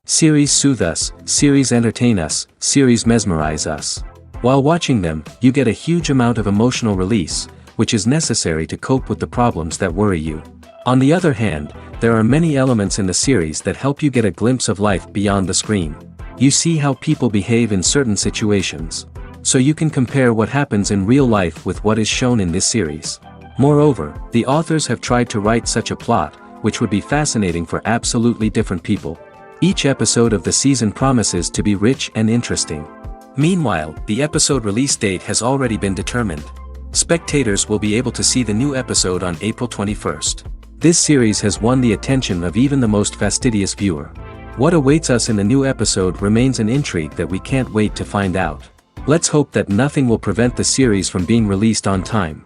Series soothe us, series entertain us, series mesmerize us. While watching them, you get a huge amount of emotional release, which is necessary to cope with the problems that worry you. On the other hand, there are many elements in the series that help you get a glimpse of life beyond the screen. You see how people behave in certain situations. So you can compare what happens in real life with what is shown in this series. Moreover, the authors have tried to write such a plot, which would be fascinating for absolutely different people. Each episode of the season promises to be rich and interesting. Meanwhile, the episode release date has already been determined. Spectators will be able to see the new episode on April 21st. This series has won the attention of even the most fastidious viewer. What awaits us in the new episode remains an intrigue that we can't wait to find out. Let's hope that nothing will prevent the series from being released on time.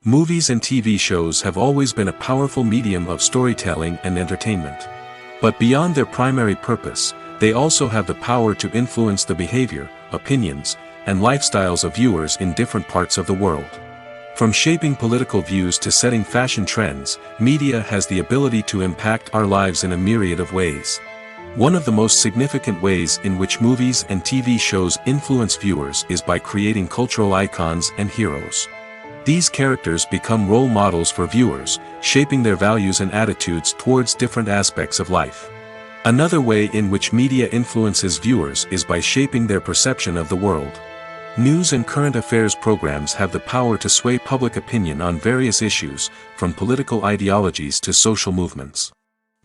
Movies and TV shows have always been a powerful medium of storytelling and entertainment. But beyond their primary purpose, they also have the power to influence the behavior, opinions, and lifestyles of viewers in different parts of the world. From shaping political views to setting fashion trends, media has the ability to impact our lives in a myriad of ways. One of the most significant ways in which movies and TV shows influence viewers is by creating cultural icons and heroes. These characters become role models for viewers, shaping their values and attitudes towards different aspects of life. Another way in which media influences viewers is by shaping their perception of the world. News and current affairs programs have the power to sway public opinion on various issues, from political ideologies to social movements.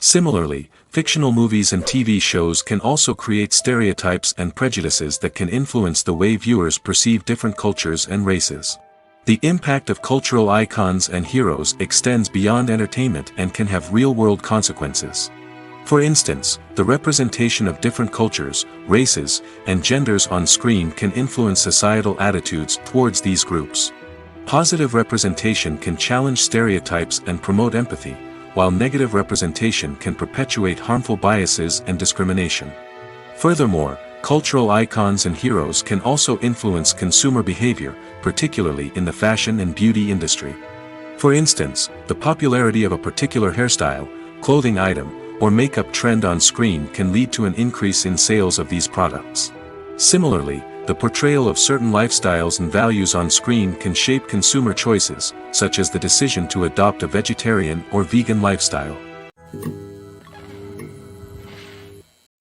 Similarly, fictional movies and TV shows can also create stereotypes and prejudices that can influence the way viewers perceive different cultures and races. The impact of cultural icons and heroes extends beyond entertainment and can have real-world consequences. For instance, the representation of different cultures, races, and genders on screen can influence societal attitudes towards these groups. Positive representation can challenge stereotypes and promote empathy, while negative representation can perpetuate harmful biases and discrimination. Furthermore, cultural icons and heroes can also influence consumer behavior, particularly in the fashion and beauty industry. For instance, the popularity of a particular hairstyle, clothing item, or makeup trend on screen can lead to an increase in sales of these products. Similarly, the portrayal of certain lifestyles and values on screen can shape consumer choices, such as the decision to adopt a vegetarian or vegan lifestyle.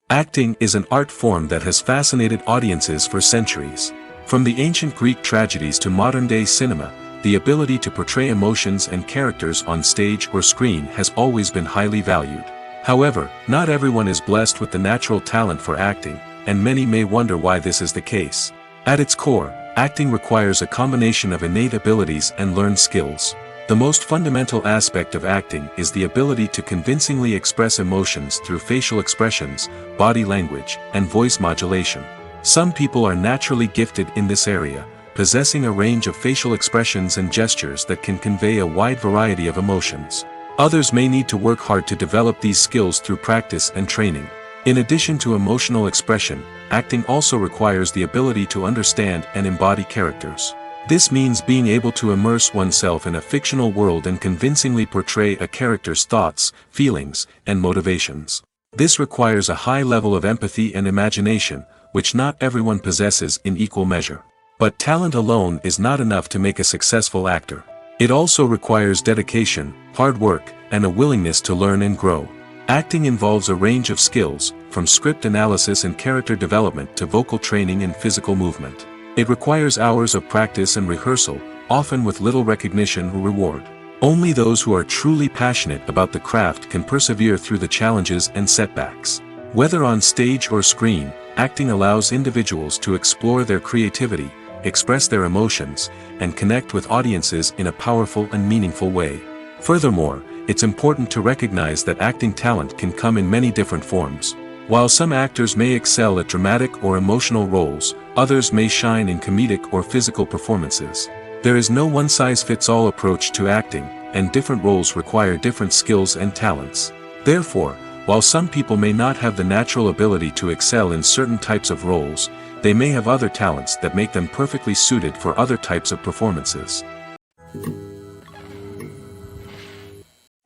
Acting is an art form that has fascinated audiences for centuries. From the ancient Greek tragedies to modern-day cinema, the ability to portray emotions and characters on stage or screen has always been highly valued. However, not everyone is blessed with the natural talent for acting, and many may wonder why this is the case. At its core, acting requires a combination of innate abilities and learned skills. The most fundamental aspect of acting is the ability to convincingly express emotions through facial expressions, body language, and voice modulation. Some people are naturally gifted in this area, possessing a range of facial expressions and gestures that can convey a wide variety of emotions. Others may need to work hard to develop these skills through practice and training. In addition to emotional expression, acting also requires the ability to understand and embody characters. This means being able to immerse oneself in a fictional world and convincingly portray a character's thoughts, feelings, and motivations. This requires a high level of empathy and imagination, which not everyone possesses in equal measure. But talent alone is not enough to make a successful actor. It also requires dedication, hard work, and a willingness to learn and grow. Acting involves a range of skills, from script analysis and character development to vocal training and physical movement. It requires hours of practice and rehearsal, often with little recognition or reward. Only those who are truly passionate about the craft can persevere through the challenges and setbacks. Whether on stage or screen, acting allows individuals to explore their creativity, express their emotions, and connect with audiences in a powerful and meaningful way. Furthermore, it's important to recognize that acting talent can come in many different forms. While some actors may excel at dramatic or emotional roles, others may shine in comedic or physical performances. There is no one-size-fits-all approach to acting, and different roles require different skills and talents. Therefore, while some people may not have the natural ability to excel in certain types of roles, they may have other talents that make them perfectly suited for other types of performances.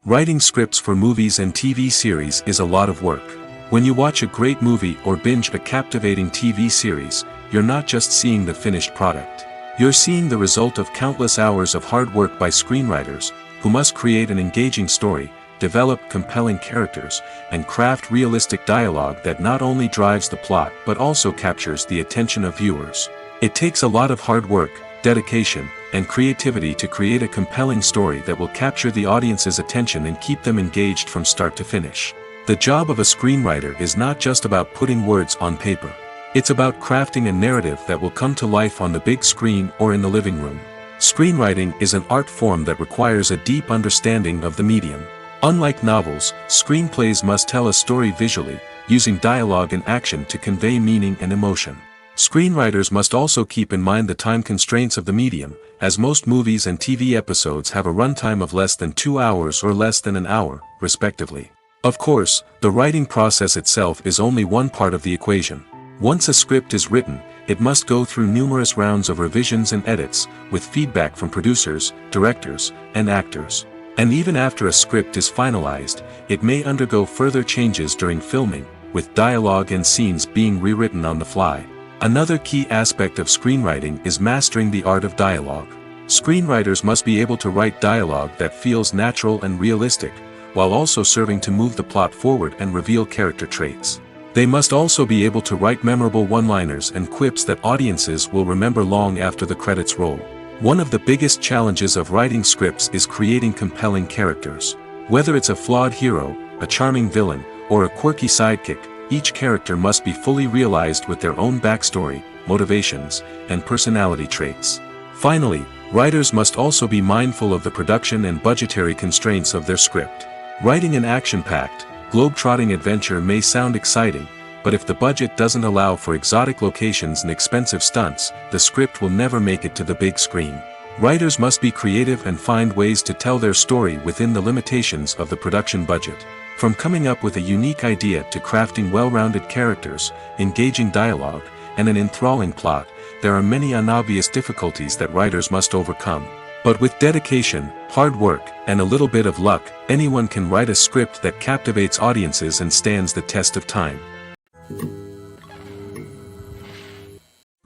Writing scripts for movies and TV series is a lot of work. When you watch a great movie or binge a captivating TV series, you're not just seeing the finished product. You're seeing the result of countless hours of hard work by screenwriters, who must create an engaging story, develop compelling characters, and craft realistic dialogue that not only drives the plot but also captures the attention of viewers. It takes a lot of hard work, dedication, and creativity to create a compelling story that will capture the audience's attention and keep them engaged from start to finish. The job of a screenwriter is not just about putting words on paper. It's about crafting a narrative that will come to life on the big screen or in the living room. Screenwriting is an art form that requires a deep understanding of the medium. Unlike novels, screenplays must tell a story visually, using dialogue and action to convey meaning and emotion. Screenwriters must also keep in mind the time constraints of the medium, as most movies and TV episodes have a runtime of less than 2 hours or less than an hour, respectively. Of course, the writing process itself is only one part of the equation. Once a script is written, it must go through numerous rounds of revisions and edits, with feedback from producers, directors, and actors. And even after a script is finalized, it may undergo further changes during filming, with dialogue and scenes being rewritten on the fly. Another key aspect of screenwriting is mastering the art of dialogue. Screenwriters must be able to write dialogue that feels natural and realistic, while also serving to move the plot forward and reveal character traits. They must also be able to write memorable one-liners and quips that audiences will remember long after the credits roll. One of the biggest challenges of writing scripts is creating compelling characters. Whether it's a flawed hero, a charming villain, or a quirky sidekick, each character must be fully realized with their own backstory, motivations, and personality traits. Finally, writers must also be mindful of the production and budgetary constraints of their script. Writing an action-packed, globe-trotting adventure may sound exciting, but if the budget doesn't allow for exotic locations and expensive stunts, the script will never make it to the big screen. Writers must be creative and find ways to tell their story within the limitations of the production budget. From coming up with a unique idea to crafting well-rounded characters, engaging dialogue, and an enthralling plot, there are many unobvious difficulties that writers must overcome. But with dedication, hard work, and a little bit of luck, anyone can write a script that captivates audiences and stands the test of time.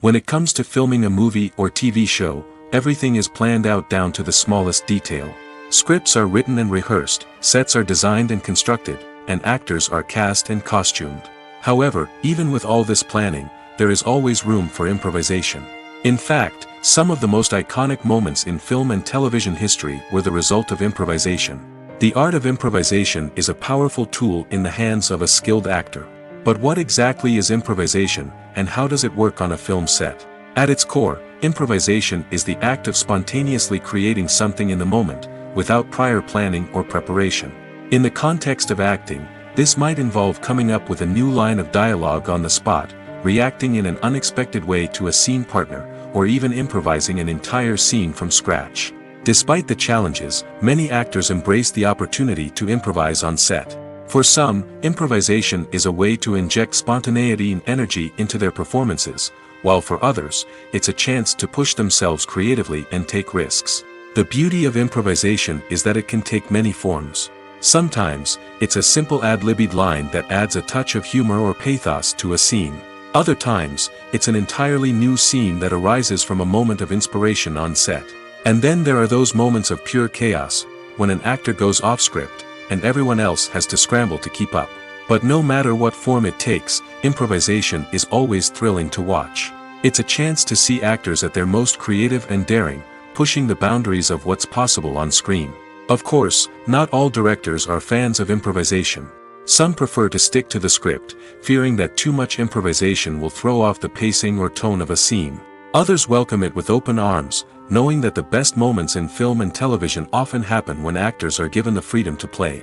When it comes to filming a movie or TV show, everything is planned out down to the smallest detail. Scripts are written and rehearsed, sets are designed and constructed, and actors are cast and costumed. However, even with all this planning, there is always room for improvisation. In fact, some of the most iconic moments in film and television history were the result of improvisation. The art of improvisation is a powerful tool in the hands of a skilled actor. But what exactly is improvisation, and how does it work on a film set? At its core, improvisation is the act of spontaneously creating something in the moment, without prior planning or preparation. In the context of acting, this might involve coming up with a new line of dialogue on the spot, reacting in an unexpected way to a scene partner, or even improvising an entire scene from scratch. Despite the challenges, many actors embrace the opportunity to improvise on set. For some, improvisation is a way to inject spontaneity and energy into their performances, while for others, it's a chance to push themselves creatively and take risks. The beauty of improvisation is that it can take many forms. Sometimes, it's a simple ad-libbed line that adds a touch of humor or pathos to a scene. Other times, it's an entirely new scene that arises from a moment of inspiration on set. And then there are those moments of pure chaos, when an actor goes off script, and everyone else has to scramble to keep up. But no matter what form it takes, improvisation is always thrilling to watch. It's a chance to see actors at their most creative and daring, pushing the boundaries of what's possible on screen. Of course, not all directors are fans of improvisation. Some prefer to stick to the script, fearing that too much improvisation will throw off the pacing or tone of a scene. Others welcome it with open arms, knowing that the best moments in film and television often happen when actors are given the freedom to play.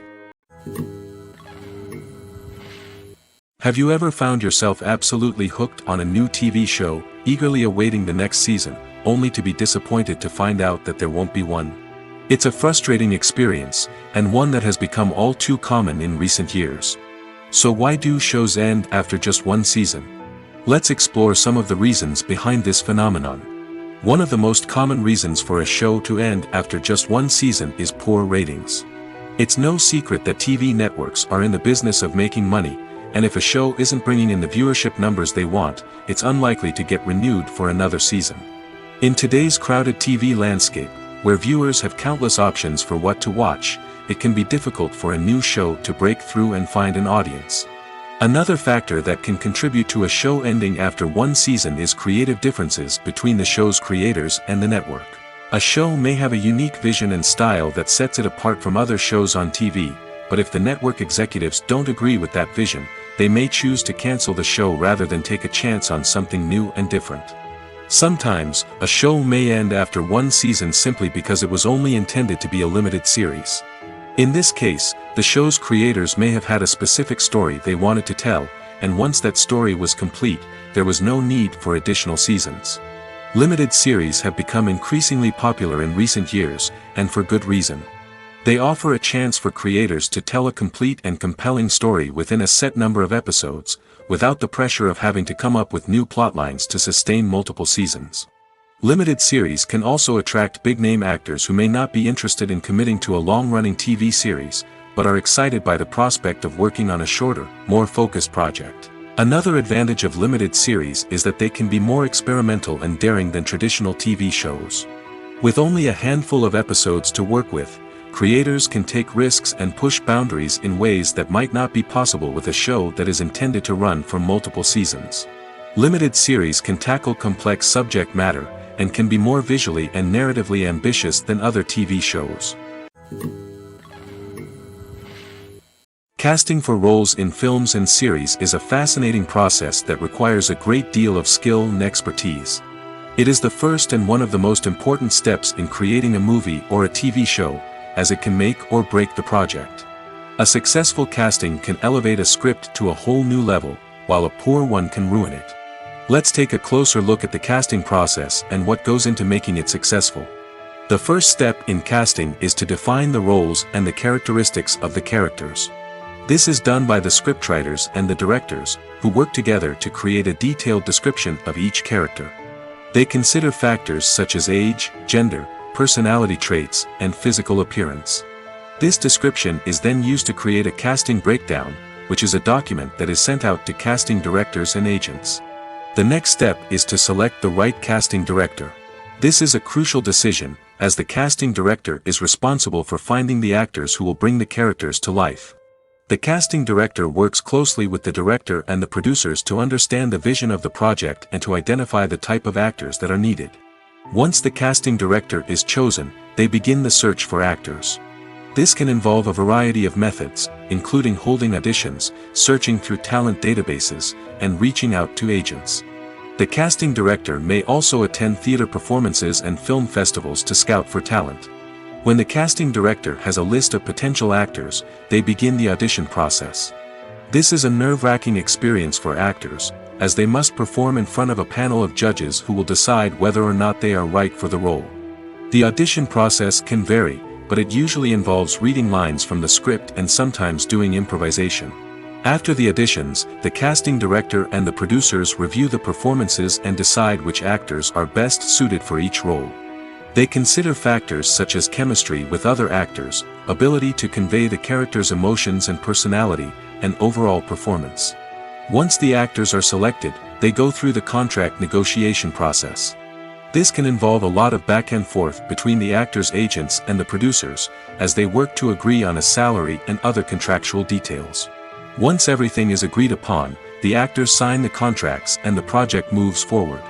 Have you ever found yourself absolutely hooked on a new TV show, eagerly awaiting the next season, only to be disappointed to find out that there won't be one? It's a frustrating experience, and one that has become all too common in recent years. So why do shows end after just one season? Let's explore some of the reasons behind this phenomenon. One of the most common reasons for a show to end after just one season is poor ratings. It's no secret that TV networks are in the business of making money, and if a show isn't bringing in the viewership numbers they want, it's unlikely to get renewed for another season. In today's crowded TV landscape, where viewers have countless options for what to watch, it can be difficult for a new show to break through and find an audience. Another factor that can contribute to a show ending after one season is creative differences between the show's creators and the network. A show may have a unique vision and style that sets it apart from other shows on TV, but if the network executives don't agree with that vision, they may choose to cancel the show rather than take a chance on something new and different. Sometimes, a show may end after one season simply because it was only intended to be a limited series. In this case, the show's creators may have had a specific story they wanted to tell, and once that story was complete, there was no need for additional seasons. Limited series have become increasingly popular in recent years, and for good reason. They offer a chance for creators to tell a complete and compelling story within a set number of episodes, without the pressure of having to come up with new plotlines to sustain multiple seasons. Limited series can also attract big-name actors who may not be interested in committing to a long-running TV series, but are excited by the prospect of working on a shorter, more focused project. Another advantage of limited series is that they can be more experimental and daring than traditional TV shows. With only a handful of episodes to work with, creators can take risks and push boundaries in ways that might not be possible with a show that is intended to run for multiple seasons. Limited series can tackle complex subject matter, and can be more visually and narratively ambitious than other TV shows. Casting for roles in films and series is a fascinating process that requires a great deal of skill and expertise. It is the first and one of the most important steps in creating a movie or a TV show, as it can make or break the project. A successful casting can elevate a script to a whole new level, while a poor one can ruin it. Let's take a closer look at the casting process and what goes into making it successful. The first step in casting is to define the roles and the characteristics of the characters. This is done by the scriptwriters and the directors, who work together to create a detailed description of each character. They consider factors such as age, gender, personality traits, and physical appearance. This description is then used to create a casting breakdown, which is a document that is sent out to casting directors and agents. The next step is to select the right casting director. This is a crucial decision, as the casting director is responsible for finding the actors who will bring the characters to life. The casting director works closely with the director and the producers to understand the vision of the project and to identify the type of actors that are needed. Once the casting director is chosen, they begin the search for actors. This can involve a variety of methods, including holding auditions, searching through talent databases, and reaching out to agents. The casting director may also attend theater performances and film festivals to scout for talent. When the casting director has a list of potential actors, they begin the audition process. This is a nerve-wracking experience for actors, as they must perform in front of a panel of judges who will decide whether or not they are right for the role. The audition process can vary, but it usually involves reading lines from the script and sometimes doing improvisation. After the auditions, the casting director and the producers review the performances and decide which actors are best suited for each role. They consider factors such as chemistry with other actors, ability to convey the character's emotions and personality, and overall performance. Once the actors are selected, they go through the contract negotiation process. This can involve a lot of back and forth between the actors' agents and the producers, as they work to agree on a salary and other contractual details. Once everything is agreed upon, the actors sign the contracts and the project moves forward.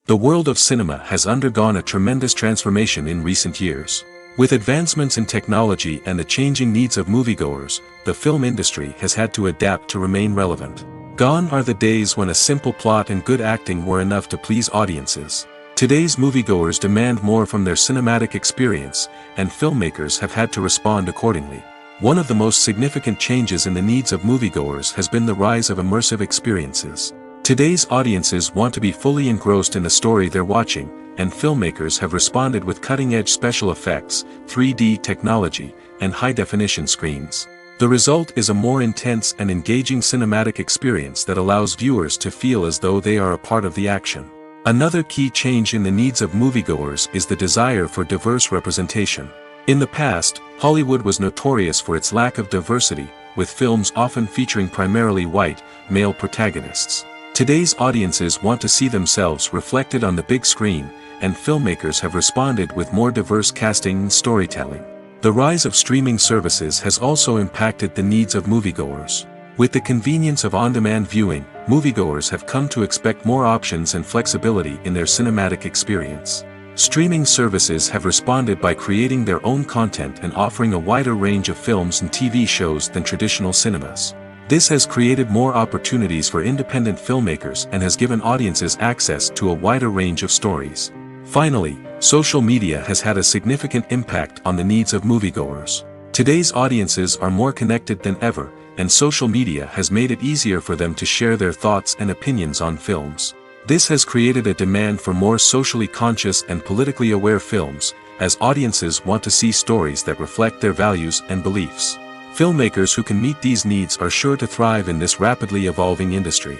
The world of cinema has undergone a tremendous transformation in recent years. With advancements in technology and the changing needs of moviegoers, the film industry has had to adapt to remain relevant. Gone are the days when a simple plot and good acting were enough to please audiences. Today's moviegoers demand more from their cinematic experience, and filmmakers have had to respond accordingly. One of the most significant changes in the needs of moviegoers has been the rise of immersive experiences. Today's audiences want to be fully engrossed in the story they're watching, and filmmakers have responded with cutting-edge special effects, 3D technology, and high-definition screens. The result is a more intense and engaging cinematic experience that allows viewers to feel as though they are a part of the action. Another key change in the needs of moviegoers is the desire for diverse representation. In the past, Hollywood was notorious for its lack of diversity, with films often featuring primarily white, male protagonists. Today's audiences want to see themselves reflected on the big screen, and filmmakers have responded with more diverse casting and storytelling. The rise of streaming services has also impacted the needs of moviegoers. With the convenience of on-demand viewing, moviegoers have come to expect more options and flexibility in their cinematic experience. Streaming services have responded by creating their own content and offering a wider range of films and TV shows than traditional cinemas. This has created more opportunities for independent filmmakers and has given audiences access to a wider range of stories. Finally, social media has had a significant impact on the needs of moviegoers. Today's audiences are more connected than ever, and social media has made it easier for them to share their thoughts and opinions on films. This has created a demand for more socially conscious and politically aware films, as audiences want to see stories that reflect their values and beliefs. Filmmakers who can meet these needs are sure to thrive in this rapidly evolving industry.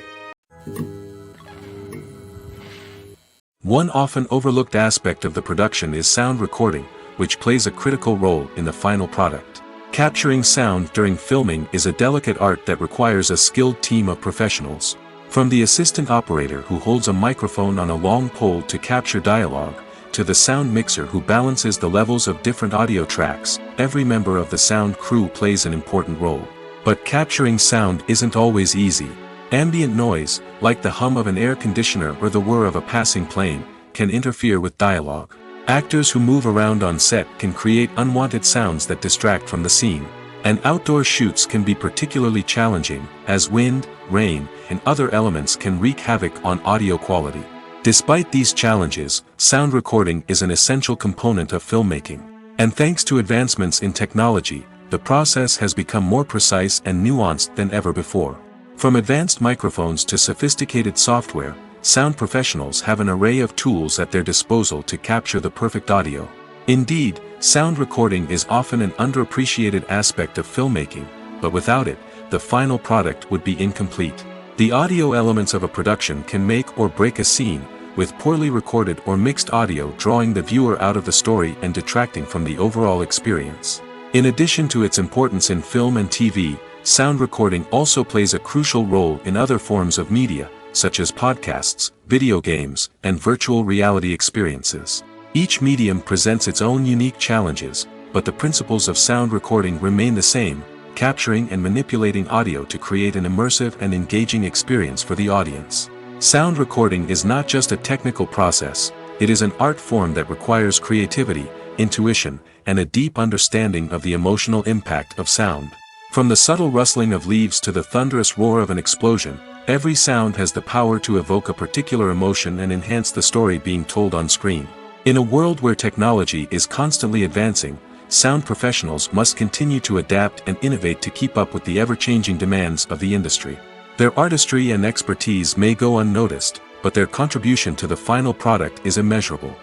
One often overlooked aspect of the production is sound recording, which plays a critical role in the final product. Capturing sound during filming is a delicate art that requires a skilled team of professionals. From the assistant operator who holds a microphone on a long pole to capture dialogue, to the sound mixer who balances the levels of different audio tracks, every member of the sound crew plays an important role. But capturing sound isn't always easy. Ambient noise, like the hum of an air conditioner or the whir of a passing plane, can interfere with dialogue. Actors who move around on set can create unwanted sounds that distract from the scene. And outdoor shoots can be particularly challenging, as wind, rain, and other elements can wreak havoc on audio quality. Despite these challenges, sound recording is an essential component of filmmaking. And thanks to advancements in technology, the process has become more precise and nuanced than ever before. From advanced microphones to sophisticated software, sound professionals have an array of tools at their disposal to capture the perfect audio. Indeed, sound recording is often an underappreciated aspect of filmmaking, but without it, the final product would be incomplete. The audio elements of a production can make or break a scene, with poorly recorded or mixed audio drawing the viewer out of the story and detracting from the overall experience. In addition to its importance in film and TV, sound recording also plays a crucial role in other forms of media, such as podcasts, video games, and virtual reality experiences. Each medium presents its own unique challenges, but the principles of sound recording remain the same: capturing and manipulating audio to create an immersive and engaging experience for the audience. Sound recording is not just a technical process, it is an art form that requires creativity, intuition, and a deep understanding of the emotional impact of sound. From the subtle rustling of leaves to the thunderous roar of an explosion, every sound has the power to evoke a particular emotion and enhance the story being told on screen. In a world where technology is constantly advancing, sound professionals must continue to adapt and innovate to keep up with the ever-changing demands of the industry. Their artistry and expertise may go unnoticed, but their contribution to the final product is immeasurable.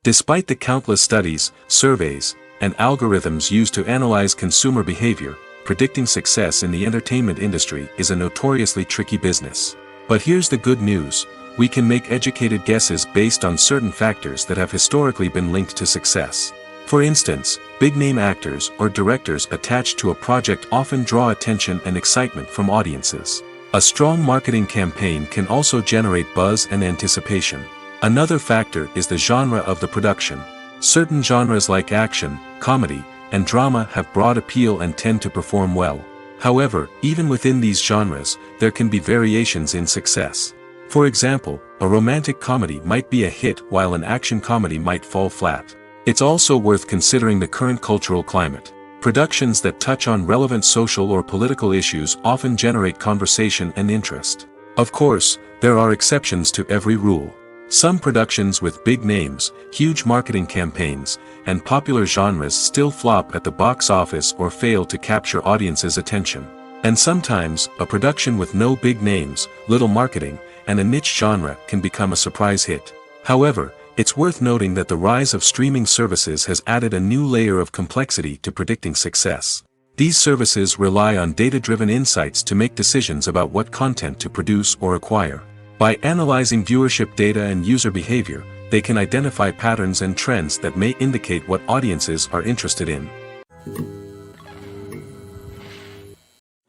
Despite the countless studies, surveys, and algorithms used to analyze consumer behavior, predicting success in the entertainment industry is a notoriously tricky business. But here's the good news: we can make educated guesses based on certain factors that have historically been linked to success. For instance, big-name actors or directors attached to a project often draw attention and excitement from audiences. A strong marketing campaign can also generate buzz and anticipation. Another factor is the genre of the production. Certain genres like action, comedy, and drama have broad appeal and tend to perform well. However, even within these genres, there can be variations in success. For example, a romantic comedy might be a hit while an action comedy might fall flat. It's also worth considering the current cultural climate. Productions that touch on relevant social or political issues often generate conversation and interest. Of course, there are exceptions to every rule. Some productions with big names, huge marketing campaigns, and popular genres still flop at the box office or fail to capture audiences' attention. And sometimes, a production with no big names, little marketing, and a niche genre can become a surprise hit. However, it's worth noting that the rise of streaming services has added a new layer of complexity to predicting success. These services rely on data-driven insights to make decisions about what content to produce or acquire. By analyzing viewership data and user behavior, they can identify patterns and trends that may indicate what audiences are interested in.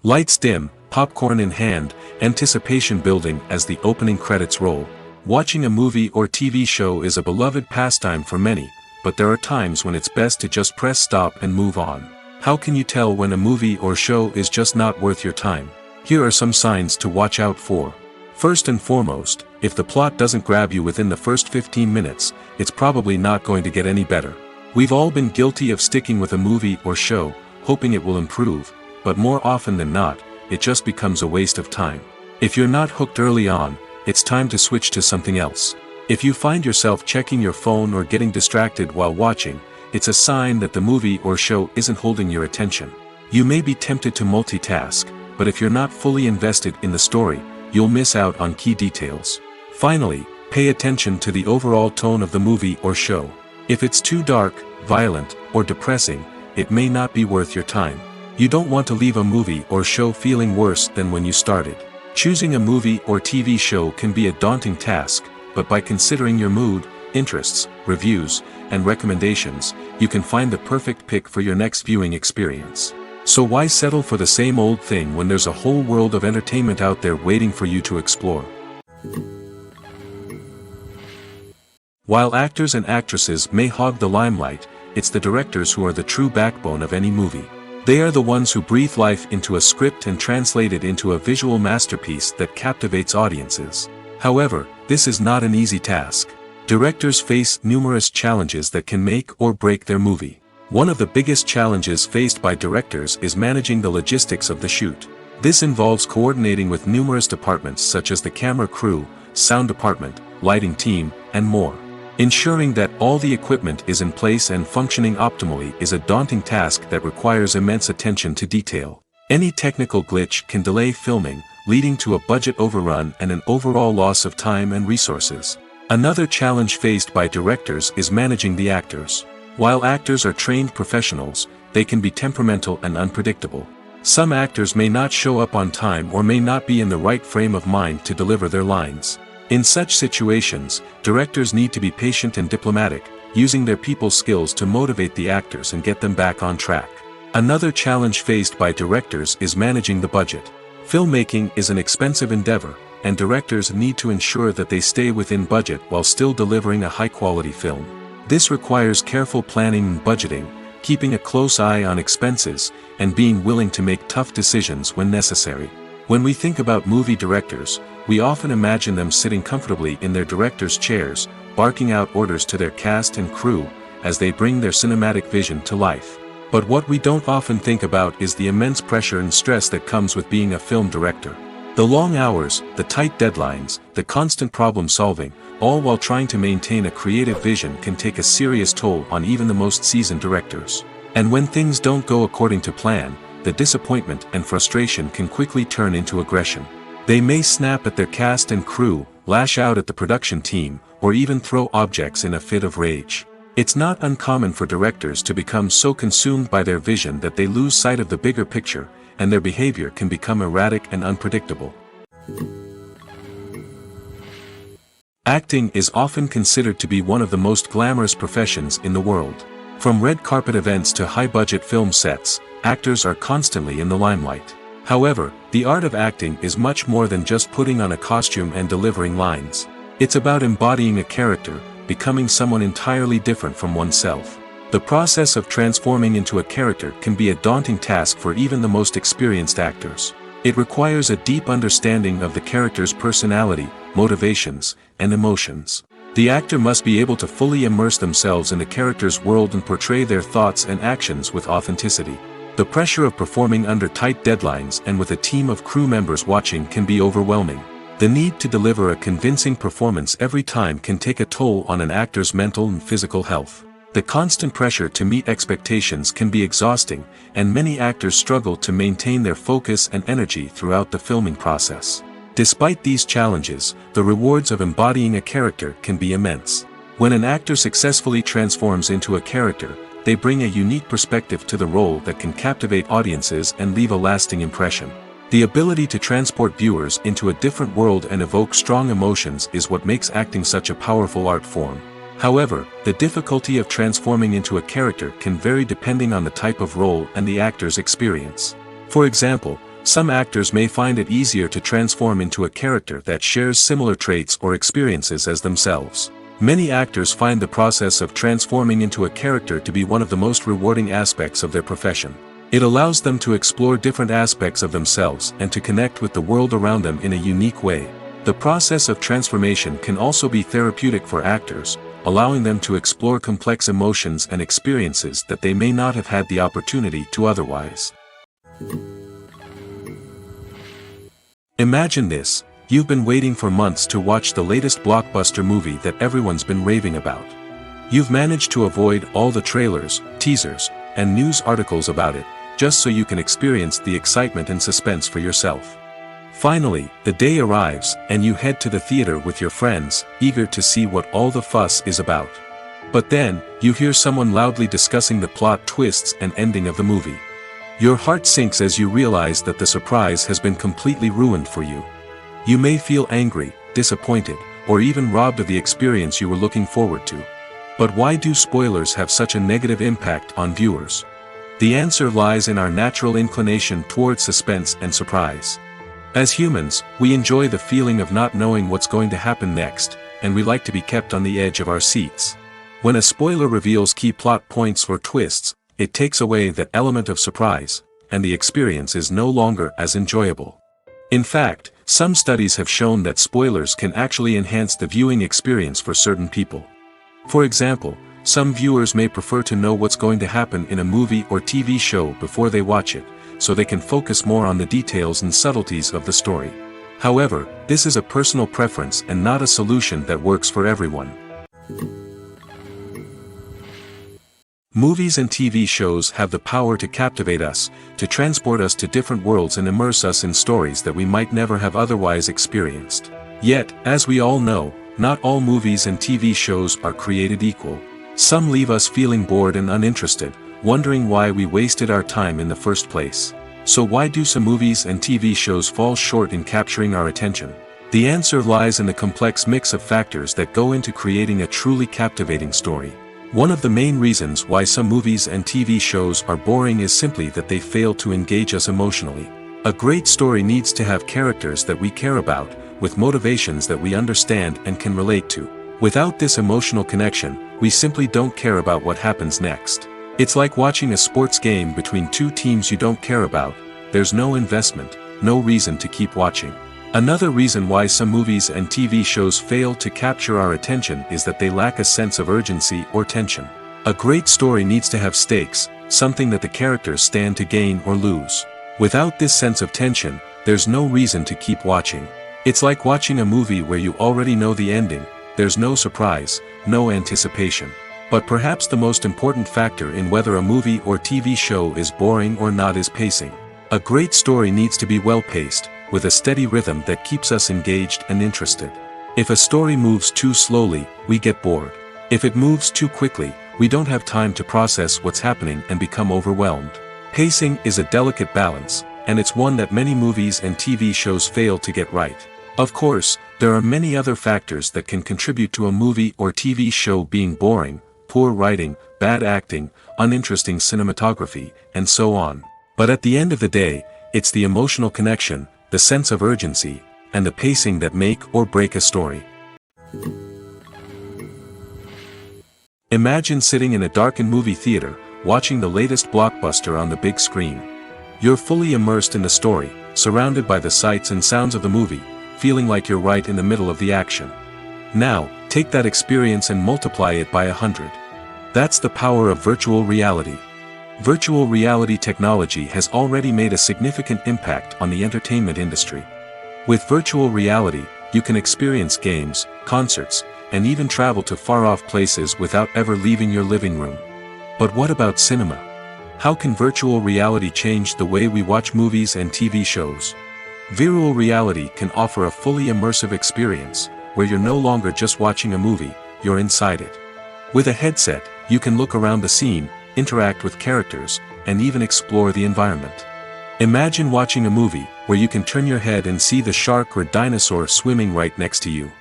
Lights dim, popcorn in hand, anticipation building as the opening credits roll. Watching a movie or TV show is a beloved pastime for many, but there are times when it's best to just press stop and move on. How can you tell when a movie or show is just not worth your time? Here are some signs to watch out for. First and foremost, if the plot doesn't grab you within the first 15 minutes, it's probably not going to get any better. We've all been guilty of sticking with a movie or show, hoping it will improve, but more often than not, it just becomes a waste of time. If you're not hooked early on, it's time to switch to something else. If you find yourself checking your phone or getting distracted while watching, it's a sign that the movie or show isn't holding your attention. You may be tempted to multitask, but if you're not fully invested in the story, you'll miss out on key details. Finally, pay attention to the overall tone of the movie or show. If it's too dark, violent, or depressing, it may not be worth your time. You don't want to leave a movie or show feeling worse than when you started. Choosing a movie or TV show can be a daunting task, but by considering your mood, interests, reviews, and recommendations, you can find the perfect pick for your next viewing experience. So why settle for the same old thing when there's a whole world of entertainment out there waiting for you to explore? While actors and actresses may hog the limelight, it's the directors who are the true backbone of any movie. They are the ones who breathe life into a script and translate it into a visual masterpiece that captivates audiences. However, this is not an easy task. Directors face numerous challenges that can make or break their movie. One of the biggest challenges faced by directors is managing the logistics of the shoot. This involves coordinating with numerous departments such as the camera crew, sound department, lighting team, and more. Ensuring that all the equipment is in place and functioning optimally is a daunting task that requires immense attention to detail. Any technical glitch can delay filming, leading to a budget overrun and an overall loss of time and resources. Another challenge faced by directors is managing the actors. While actors are trained professionals, they can be temperamental and unpredictable. Some actors may not show up on time or may not be in the right frame of mind to deliver their lines. In such situations, directors need to be patient and diplomatic, using their people skills to motivate the actors and get them back on track. Another challenge faced by directors is managing the budget. Filmmaking is an expensive endeavor, and directors need to ensure that they stay within budget while still delivering a high-quality film. This requires careful planning and budgeting, keeping a close eye on expenses, and being willing to make tough decisions when necessary. When we think about movie directors, we often imagine them sitting comfortably in their director's chairs, barking out orders to their cast and crew, as they bring their cinematic vision to life. But what we don't often think about is the immense pressure and stress that comes with being a film director. The long hours, the tight deadlines, the constant problem solving, all while trying to maintain a creative vision can take a serious toll on even the most seasoned directors. And when things don't go according to plan, the disappointment and frustration can quickly turn into aggression. They may snap at their cast and crew, lash out at the production team, or even throw objects in a fit of rage. It's not uncommon for directors to become so consumed by their vision that they lose sight of the bigger picture, and their behavior can become erratic and unpredictable. Acting is often considered to be one of the most glamorous professions in the world. From red carpet events to high-budget film sets, actors are constantly in the limelight. However, the art of acting is much more than just putting on a costume and delivering lines. It's about embodying a character, becoming someone entirely different from oneself. The process of transforming into a character can be a daunting task for even the most experienced actors. It requires a deep understanding of the character's personality, motivations, and emotions. The actor must be able to fully immerse themselves in the character's world and portray their thoughts and actions with authenticity. The pressure of performing under tight deadlines and with a team of crew members watching can be overwhelming. The need to deliver a convincing performance every time can take a toll on an actor's mental and physical health. The constant pressure to meet expectations can be exhausting, and many actors struggle to maintain their focus and energy throughout the filming process. Despite these challenges, the rewards of embodying a character can be immense. When an actor successfully transforms into a character, they bring a unique perspective to the role that can captivate audiences and leave a lasting impression. The ability to transport viewers into a different world and evoke strong emotions is what makes acting such a powerful art form. However, the difficulty of transforming into a character can vary depending on the type of role and the actor's experience. For example, some actors may find it easier to transform into a character that shares similar traits or experiences as themselves. Many actors find the process of transforming into a character to be one of the most rewarding aspects of their profession. It allows them to explore different aspects of themselves and to connect with the world around them in a unique way. The process of transformation can also be therapeutic for actors, allowing them to explore complex emotions and experiences that they may not have had the opportunity to otherwise. Imagine this. You've been waiting for months to watch the latest blockbuster movie that everyone's been raving about. You've managed to avoid all the trailers, teasers, and news articles about it, just so you can experience the excitement and suspense for yourself. Finally, the day arrives, and you head to the theater with your friends, eager to see what all the fuss is about. But then, you hear someone loudly discussing the plot twists and ending of the movie. Your heart sinks as you realize that the surprise has been completely ruined for you. You may feel angry, disappointed, or even robbed of the experience you were looking forward to. But why do spoilers have such a negative impact on viewers? The answer lies in our natural inclination towards suspense and surprise. As humans, we enjoy the feeling of not knowing what's going to happen next, and we like to be kept on the edge of our seats. When a spoiler reveals key plot points or twists, it takes away that element of surprise, and the experience is no longer as enjoyable. In fact, some studies have shown that spoilers can actually enhance the viewing experience for certain people. For example, some viewers may prefer to know what's going to happen in a movie or TV show before they watch it, so they can focus more on the details and subtleties of the story. However, this is a personal preference and not a solution that works for everyone. Movies and TV shows have the power to captivate us, to transport us to different worlds and immerse us in stories that we might never have otherwise experienced. Yet, as we all know, not all movies and TV shows are created equal. Some leave us feeling bored and uninterested, wondering why we wasted our time in the first place. So why do some movies and TV shows fall short in capturing our attention? The answer lies in the complex mix of factors that go into creating a truly captivating story. One of the main reasons why some movies and TV shows are boring is simply that they fail to engage us emotionally. A great story needs to have characters that we care about, with motivations that we understand and can relate to. Without this emotional connection, we simply don't care about what happens next. It's like watching a sports game between two teams you don't care about. There's no investment, no reason to keep watching. Another reason why some movies and TV shows fail to capture our attention is that they lack a sense of urgency or tension. A great story needs to have stakes, something that the characters stand to gain or lose. Without this sense of tension, there's no reason to keep watching. It's like watching a movie where you already know the ending. There's no surprise, no anticipation. But perhaps the most important factor in whether a movie or TV show is boring or not is pacing. A great story needs to be well-paced, with a steady rhythm that keeps us engaged and interested. If a story moves too slowly, we get bored. If it moves too quickly, we don't have time to process what's happening and become overwhelmed. Pacing is a delicate balance, and it's one that many movies and TV shows fail to get right. Of course, there are many other factors that can contribute to a movie or TV show being boring: poor writing, bad acting, uninteresting cinematography, and so on. But at the end of the day, it's the emotional connection, the sense of urgency, and the pacing that make or break a story. Imagine sitting in a darkened movie theater, watching the latest blockbuster on the big screen. You're fully immersed in the story, surrounded by the sights and sounds of the movie, feeling like you're right in the middle of the action. Now, take that experience and multiply it by 100. That's the power of virtual reality. Virtual reality technology has already made a significant impact on the entertainment industry. With virtual reality, you can experience games, concerts, and even travel to far-off places without ever leaving your living room. But what about cinema? How can virtual reality change the way we watch movies and TV shows? Virtual reality can offer a fully immersive experience, where you're no longer just watching a movie, you're inside it. With a headset, you can look around the scene, interact with characters, and even explore the environment. Imagine watching a movie where you can turn your head and see the shark or dinosaur swimming right next to you.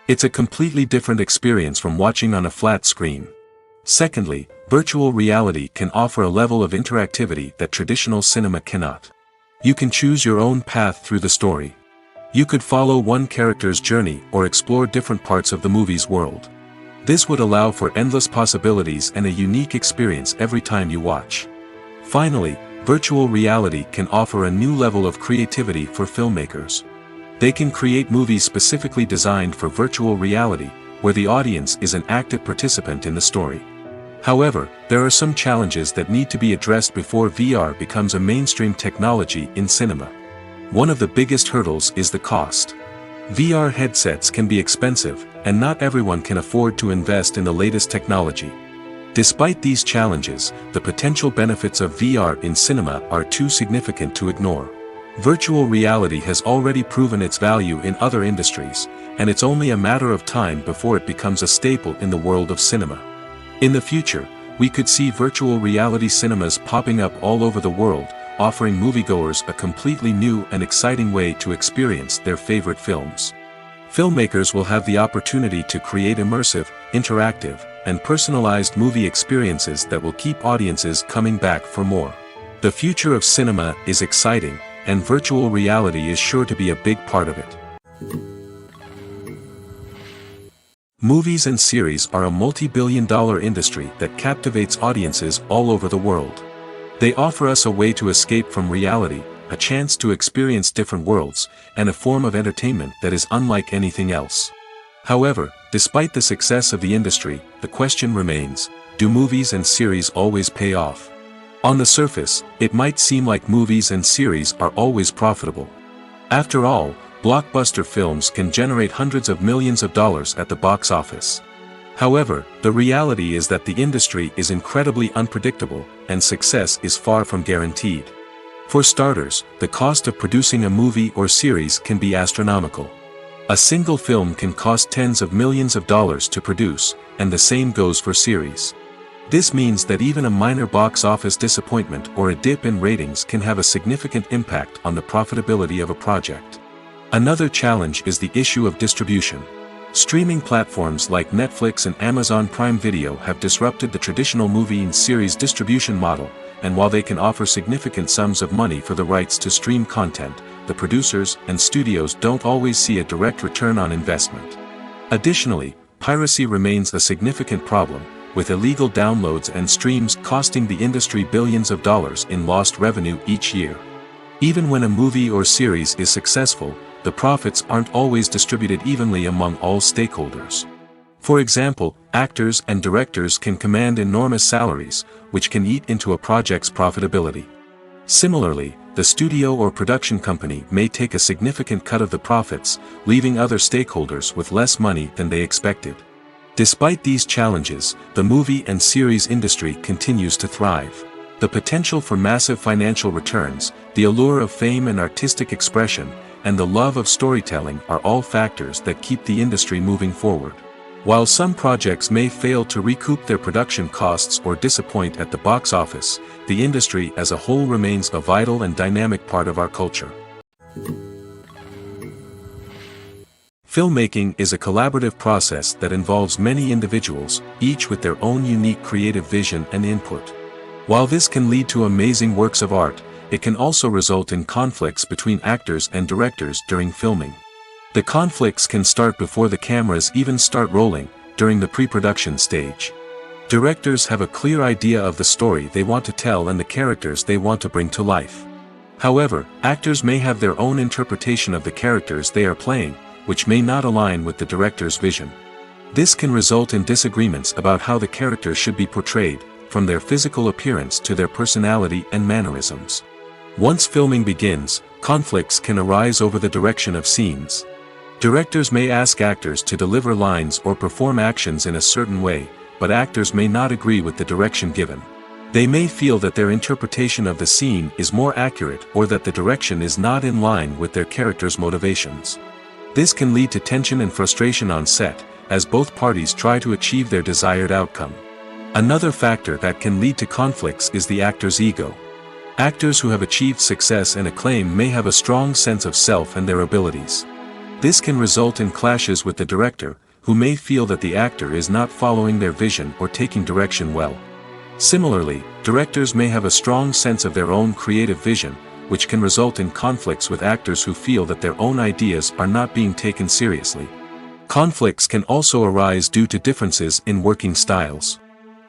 It's a completely different experience from watching on a flat screen. Secondly, virtual reality can offer a level of interactivity that traditional cinema cannot. You can choose your own path through the story. You could follow one character's journey or explore different parts of the movie's world. This would allow for endless possibilities and a unique experience every time you watch. Finally, virtual reality can offer a new level of creativity for filmmakers. They can create movies specifically designed for virtual reality, where the audience is an active participant in the story. However, there are some challenges that need to be addressed before VR becomes a mainstream technology in cinema. One of the biggest hurdles is the cost. VR headsets can be expensive, and not everyone can afford to invest in the latest technology. Despite these challenges, the potential benefits of VR in cinema are too significant to ignore. Virtual reality has already proven its value in other industries, and it's only a matter of time before it becomes a staple in the world of cinema. In the future, we could see virtual reality cinemas popping up all over the world, offering moviegoers a completely new and exciting way to experience their favorite films. Filmmakers will have the opportunity to create immersive, interactive, and personalized movie experiences that will keep audiences coming back for more. The future of cinema is exciting, and virtual reality is sure to be a big part of it. Movies and series are a multi-billion-dollar industry that captivates audiences all over the world. They offer us a way to escape from reality, a chance to experience different worlds, and a form of entertainment that is unlike anything else. However, despite the success of the industry, the question remains, do movies and series always pay off? On the surface, it might seem like movies and series are always profitable. After all, blockbuster films can generate hundreds of millions of dollars at the box office. However, the reality is that the industry is incredibly unpredictable, and success is far from guaranteed. For starters, the cost of producing a movie or series can be astronomical. A single film can cost tens of millions of dollars to produce, and the same goes for series. This means that even a minor box office disappointment or a dip in ratings can have a significant impact on the profitability of a project. Another challenge is the issue of distribution. Streaming platforms like Netflix and Amazon Prime Video have disrupted the traditional movie and series distribution model, and while they can offer significant sums of money for the rights to stream content, the producers and studios don't always see a direct return on investment. Additionally, piracy remains a significant problem, with illegal downloads and streams costing the industry billions of dollars in lost revenue each year. Even when a movie or series is successful, the profits aren't always distributed evenly among all stakeholders. For example, actors and directors can command enormous salaries, which can eat into a project's profitability. Similarly, the studio or production company may take a significant cut of the profits, leaving other stakeholders with less money than they expected. Despite these challenges, the movie and series industry continues to thrive. The potential for massive financial returns, the allure of fame and artistic expression, and the love of storytelling are all factors that keep the industry moving forward. While some projects may fail to recoup their production costs or disappoint at the box office, the industry as a whole remains a vital and dynamic part of our culture. Filmmaking is a collaborative process that involves many individuals, each with their own unique creative vision and input. While this can lead to amazing works of art, it can also result in conflicts between actors and directors during filming. The conflicts can start before the cameras even start rolling, during the pre-production stage. Directors have a clear idea of the story they want to tell and the characters they want to bring to life. However, actors may have their own interpretation of the characters they are playing, which may not align with the director's vision. This can result in disagreements about how the characters should be portrayed, from their physical appearance to their personality and mannerisms. Once filming begins, conflicts can arise over the direction of scenes. Directors may ask actors to deliver lines or perform actions in a certain way, but actors may not agree with the direction given. They may feel that their interpretation of the scene is more accurate or that the direction is not in line with their character's motivations. This can lead to tension and frustration on set, as both parties try to achieve their desired outcome. Another factor that can lead to conflicts is the actor's ego. Actors who have achieved success and acclaim may have a strong sense of self and their abilities. This can result in clashes with the director, who may feel that the actor is not following their vision or taking direction well. Similarly, directors may have a strong sense of their own creative vision, which can result in conflicts with actors who feel that their own ideas are not being taken seriously. Conflicts can also arise due to differences in working styles.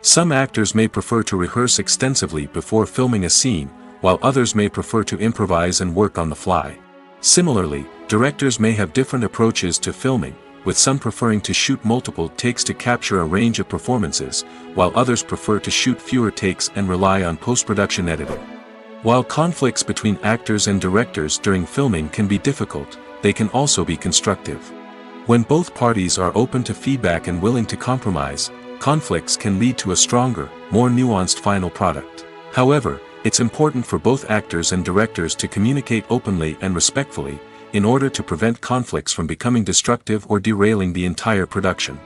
Some actors may prefer to rehearse extensively before filming a scene, while others may prefer to improvise and work on the fly. Similarly, directors may have different approaches to filming, with some preferring to shoot multiple takes to capture a range of performances, while others prefer to shoot fewer takes and rely on post-production editing. While conflicts between actors and directors during filming can be difficult, they can also be constructive. When both parties are open to feedback and willing to compromise, conflicts can lead to a stronger, more nuanced final product. However, it's important for both actors and directors to communicate openly and respectfully, in order to prevent conflicts from becoming destructive or derailing the entire production.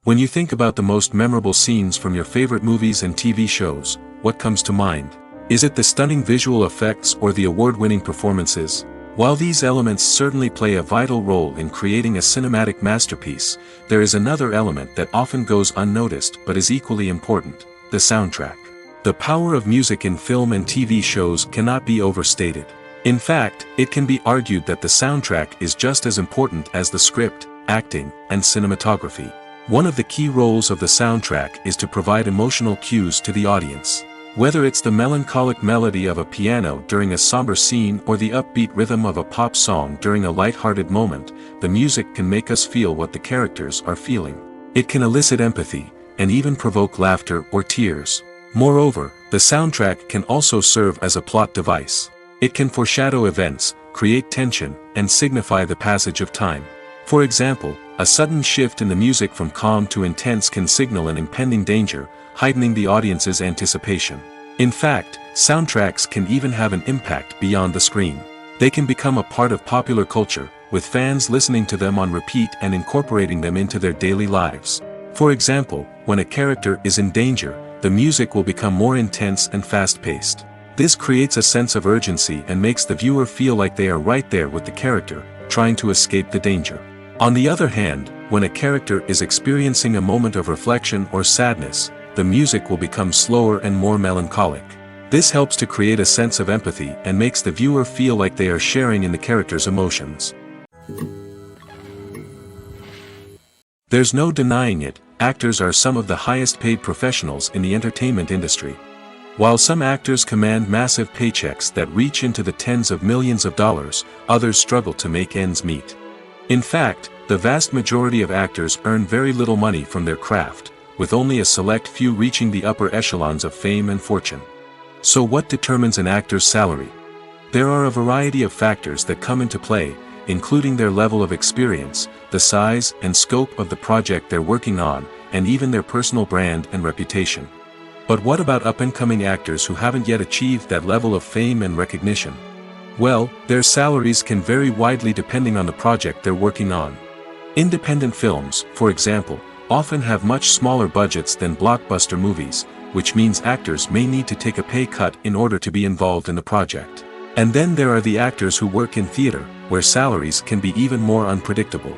When you think about the most memorable scenes from your favorite movies and TV shows, what comes to mind? Is it the stunning visual effects or the award-winning performances? While these elements certainly play a vital role in creating a cinematic masterpiece, there is another element that often goes unnoticed but is equally important: the soundtrack. The power of music in film and TV shows cannot be overstated. In fact, it can be argued that the soundtrack is just as important as the script, acting, and cinematography. One of the key roles of the soundtrack is to provide emotional cues to the audience. Whether it's the melancholic melody of a piano during a somber scene or the upbeat rhythm of a pop song during a light-hearted moment, the music can make us feel what the characters are feeling. It can elicit empathy, and even provoke laughter or tears. Moreover, the soundtrack can also serve as a plot device. It can foreshadow events, create tension, and signify the passage of time. For example, a sudden shift in the music from calm to intense can signal an impending danger, heightening the audience's anticipation. In fact, soundtracks can even have an impact beyond the screen. They can become a part of popular culture, with fans listening to them on repeat and incorporating them into their daily lives. For example, when a character is in danger, the music will become more intense and fast-paced. This creates a sense of urgency and makes the viewer feel like they are right there with the character, trying to escape the danger. On the other hand, when a character is experiencing a moment of reflection or sadness, the music will become slower and more melancholic. This helps to create a sense of empathy and makes the viewer feel like they are sharing in the character's emotions. There's no denying it, actors are some of the highest-paid professionals in the entertainment industry. While some actors command massive paychecks that reach into the tens of millions of dollars, others struggle to make ends meet. In fact, the vast majority of actors earn very little money from their craft, with only a select few reaching the upper echelons of fame and fortune. So what determines an actor's salary? There are a variety of factors that come into play, including their level of experience, the size and scope of the project they're working on, and even their personal brand and reputation. But what about up-and-coming actors who haven't yet achieved that level of fame and recognition? Well, their salaries can vary widely depending on the project they're working on. Independent films, for example, often have much smaller budgets than blockbuster movies, which means actors may need to take a pay cut in order to be involved in the project. And then there are the actors who work in theater, where salaries can be even more unpredictable.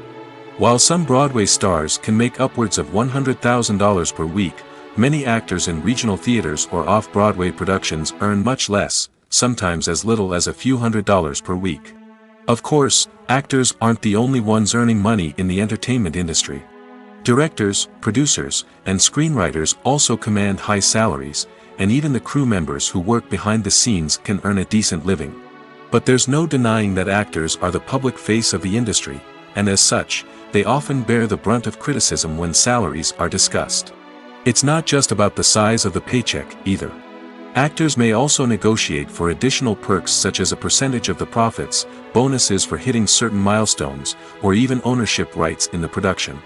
While some Broadway stars can make upwards of $100,000 per week, many actors in regional theaters or off-Broadway productions earn much less, sometimes as little as a few $100s per week. Of course, actors aren't the only ones earning money in the entertainment industry. Directors, producers, and screenwriters also command high salaries, and even the crew members who work behind the scenes can earn a decent living. But there's no denying that actors are the public face of the industry, and as such, they often bear the brunt of criticism when salaries are discussed. It's not just about the size of the paycheck, either. Actors may also negotiate for additional perks such as a percentage of the profits, bonuses for hitting certain milestones, or even ownership rights in the production.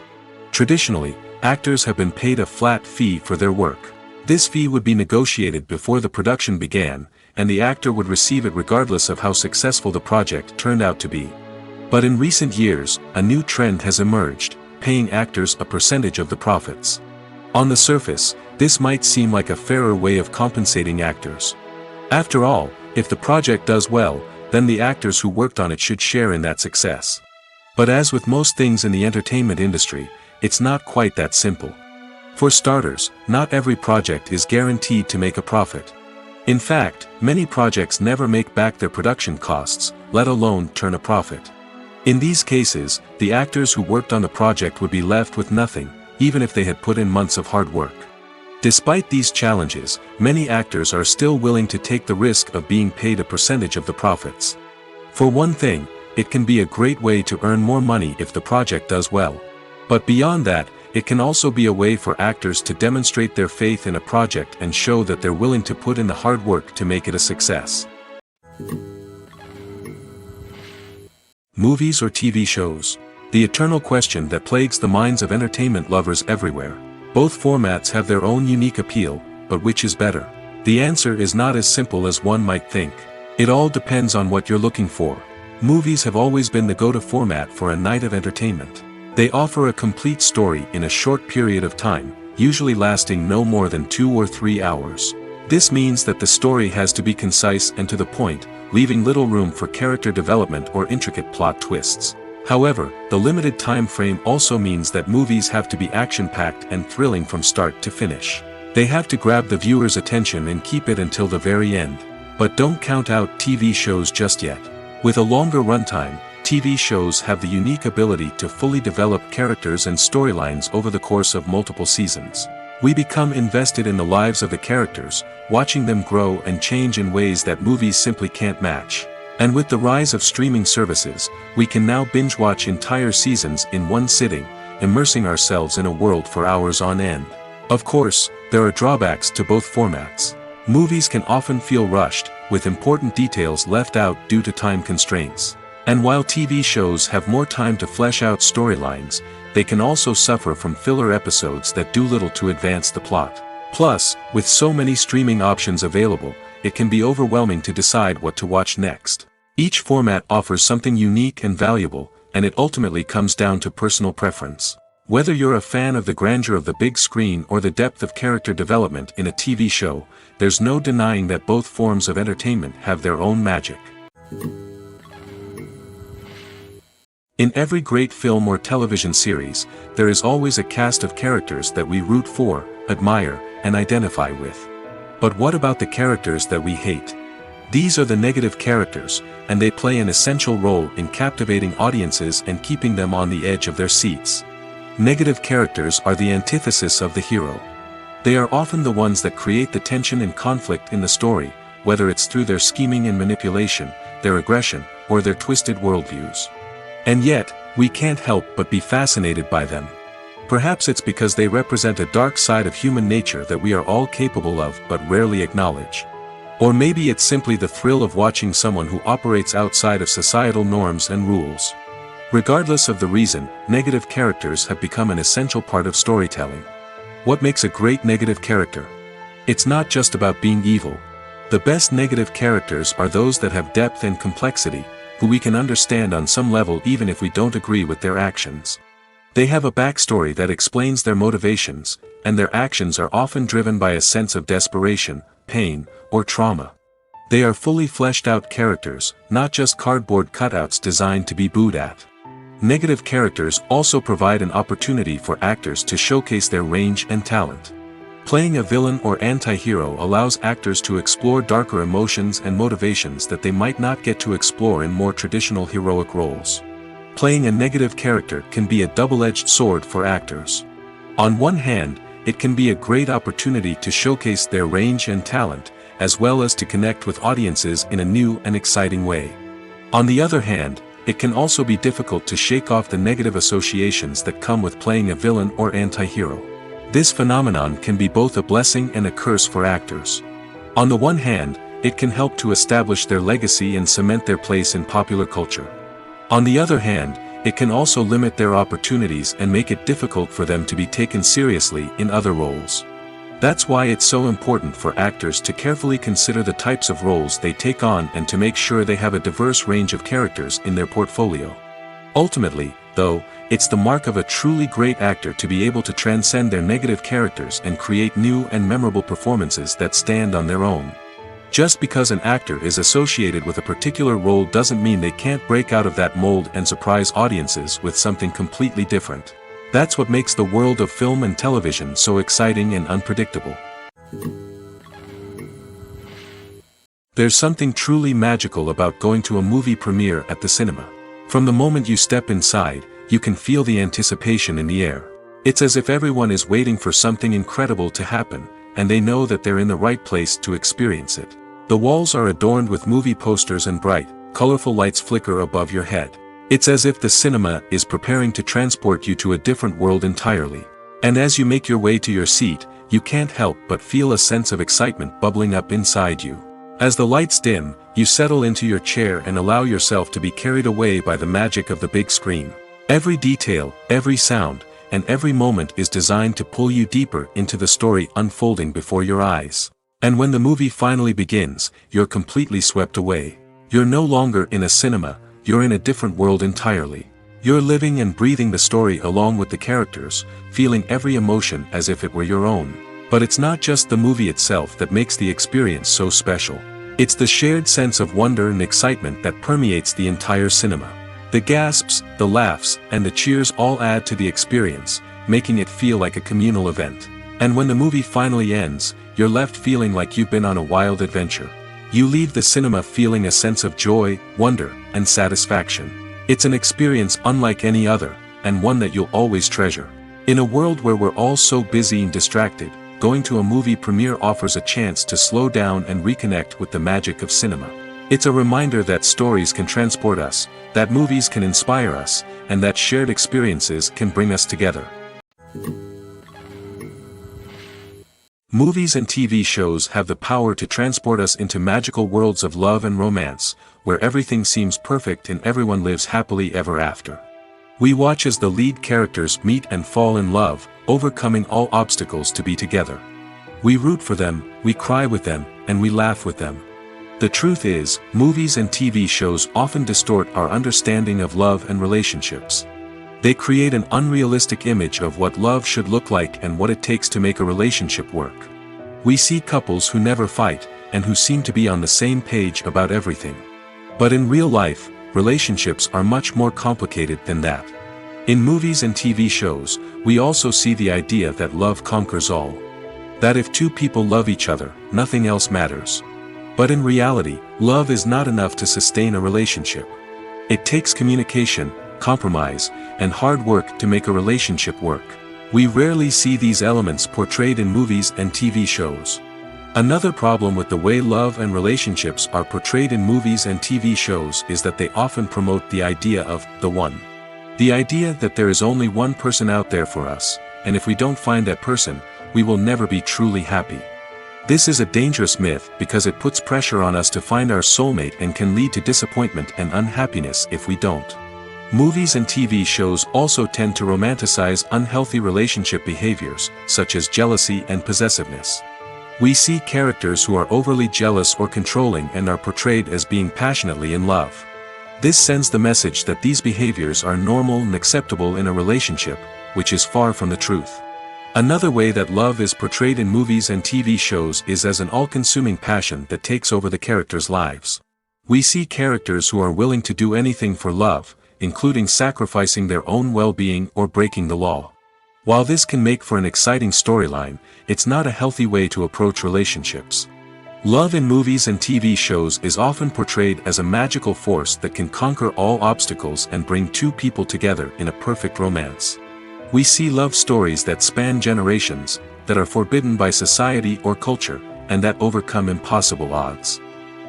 Traditionally, actors have been paid a flat fee for their work. This fee would be negotiated before the production began, and the actor would receive it regardless of how successful the project turned out to be. But in recent years, a new trend has emerged: paying actors a percentage of the profits. On the surface, this might seem like a fairer way of compensating actors. After all, if the project does well, then the actors who worked on it should share in that success. But as with most things in the entertainment industry, it's not quite that simple. For starters, not every project is guaranteed to make a profit. In fact, many projects never make back their production costs, let alone turn a profit. In these cases, the actors who worked on the project would be left with nothing, even if they had put in months of hard work. Despite these challenges, many actors are still willing to take the risk of being paid a percentage of the profits. For one thing, it can be a great way to earn more money if the project does well. But beyond that, it can also be a way for actors to demonstrate their faith in a project and show that they're willing to put in the hard work to make it a success. Movies or TV shows? The eternal question that plagues the minds of entertainment lovers everywhere. Both formats have their own unique appeal, but which is better? The answer is not as simple as one might think. It all depends on what you're looking for. Movies have always been the go-to format for a night of entertainment. They offer a complete story in a short period of time, usually lasting no more than 2 or 3 hours. This means that the story has to be concise and to the point, leaving little room for character development or intricate plot twists. However, the limited time frame also means that movies have to be action-packed and thrilling from start to finish. They have to grab the viewer's attention and keep it until the very end. But don't count out TV shows just yet. With a longer runtime, TV shows have the unique ability to fully develop characters and storylines over the course of multiple seasons. We become invested in the lives of the characters, watching them grow and change in ways that movies simply can't match. And with the rise of streaming services, we can now binge-watch entire seasons in one sitting, immersing ourselves in a world for hours on end. Of course, there are drawbacks to both formats. Movies can often feel rushed, with important details left out due to time constraints. And while TV shows have more time to flesh out storylines, they can also suffer from filler episodes that do little to advance the plot. Plus, with so many streaming options available, it can be overwhelming to decide what to watch next. Each format offers something unique and valuable, and it ultimately comes down to personal preference. Whether you're a fan of the grandeur of the big screen or the depth of character development in a TV show, there's no denying that both forms of entertainment have their own magic. In every great film or television series, there is always a cast of characters that we root for, admire, and identify with. But what about the characters that we hate? These are the negative characters, and they play an essential role in captivating audiences and keeping them on the edge of their seats. Negative characters are the antithesis of the hero. They are often the ones that create the tension and conflict in the story, whether it's through their scheming and manipulation, their aggression, or their twisted worldviews. And yet, we can't help but be fascinated by them. Perhaps it's because they represent a dark side of human nature that we are all capable of but rarely acknowledge. Or maybe it's simply the thrill of watching someone who operates outside of societal norms and rules. Regardless of the reason, negative characters have become an essential part of storytelling. What makes a great negative character? It's not just about being evil. The best negative characters are those that have depth and complexity, who we can understand on some level even if we don't agree with their actions. They have a backstory that explains their motivations, and their actions are often driven by a sense of desperation, pain, or trauma. They are fully fleshed out characters, not just cardboard cutouts designed to be booed at. Negative characters also provide an opportunity for actors to showcase their range and talent. Playing a villain or anti-hero allows actors to explore darker emotions and motivations that they might not get to explore in more traditional heroic roles. Playing a negative character can be a double-edged sword for actors. On one hand, it can be a great opportunity to showcase their range and talent, as well as to connect with audiences in a new and exciting way. On the other hand, it can also be difficult to shake off the negative associations that come with playing a villain or anti-hero. This phenomenon can be both a blessing and a curse for actors. On the one hand, it can help to establish their legacy and cement their place in popular culture. On the other hand, it can also limit their opportunities and make it difficult for them to be taken seriously in other roles. That's why it's so important for actors to carefully consider the types of roles they take on and to make sure they have a diverse range of characters in their portfolio. Ultimately, though, it's the mark of a truly great actor to be able to transcend their negative characters and create new and memorable performances that stand on their own. Just because an actor is associated with a particular role doesn't mean they can't break out of that mold and surprise audiences with something completely different. That's what makes the world of film and television so exciting and unpredictable. There's something truly magical about going to a movie premiere at the cinema. From the moment you step inside, you can feel the anticipation in the air. It's as if everyone is waiting for something incredible to happen, and they know that they're in the right place to experience it. The walls are adorned with movie posters and bright, colorful lights flicker above your head. It's as if the cinema is preparing to transport you to a different world entirely. And as you make your way to your seat, you can't help but feel a sense of excitement bubbling up inside you. As the lights dim, you settle into your chair and allow yourself to be carried away by the magic of the big screen. Every detail, every sound, and every moment is designed to pull you deeper into the story unfolding before your eyes. And when the movie finally begins, you're completely swept away. You're no longer in a cinema, you're in a different world entirely. You're living and breathing the story along with the characters, feeling every emotion as if it were your own. But it's not just the movie itself that makes the experience so special. It's the shared sense of wonder and excitement that permeates the entire cinema. The gasps, the laughs, and the cheers all add to the experience, making it feel like a communal event. And when the movie finally ends, you're left feeling like you've been on a wild adventure. You leave the cinema feeling a sense of joy, wonder, and satisfaction. It's an experience unlike any other, and one that you'll always treasure. In a world where we're all so busy and distracted, going to a movie premiere offers a chance to slow down and reconnect with the magic of cinema. It's a reminder that stories can transport us, that movies can inspire us, and that shared experiences can bring us together. Movies and TV shows have the power to transport us into magical worlds of love and romance, where everything seems perfect and everyone lives happily ever after. We watch as the lead characters meet and fall in love, overcoming all obstacles to be together. We root for them, we cry with them, and we laugh with them. The truth is, movies and TV shows often distort our understanding of love and relationships. They create an unrealistic image of what love should look like and what it takes to make a relationship work. We see couples who never fight, and who seem to be on the same page about everything. But in real life, relationships are much more complicated than that. In movies and TV shows, we also see the idea that love conquers all. That if two people love each other, nothing else matters. But in reality, love is not enough to sustain a relationship. It takes communication, compromise, and hard work to make a relationship work. We rarely see these elements portrayed in movies and TV shows. Another problem with the way love and relationships are portrayed in movies and TV shows is that they often promote the idea of the one. The idea that there is only one person out there for us, and if we don't find that person, we will never be truly happy. This is a dangerous myth because it puts pressure on us to find our soulmate and can lead to disappointment and unhappiness if we don't. Movies and TV shows also tend to romanticize unhealthy relationship behaviors, such as jealousy and possessiveness. We see characters who are overly jealous or controlling and are portrayed as being passionately in love. This sends the message that these behaviors are normal and acceptable in a relationship, which is far from the truth. Another way that love is portrayed in movies and TV shows is as an all-consuming passion that takes over the characters' lives. We see characters who are willing to do anything for love, including sacrificing their own well-being or breaking the law. While this can make for an exciting storyline, it's not a healthy way to approach relationships. Love in movies and TV shows is often portrayed as a magical force that can conquer all obstacles and bring two people together in a perfect romance. We see love stories that span generations, that are forbidden by society or culture, and that overcome impossible odds.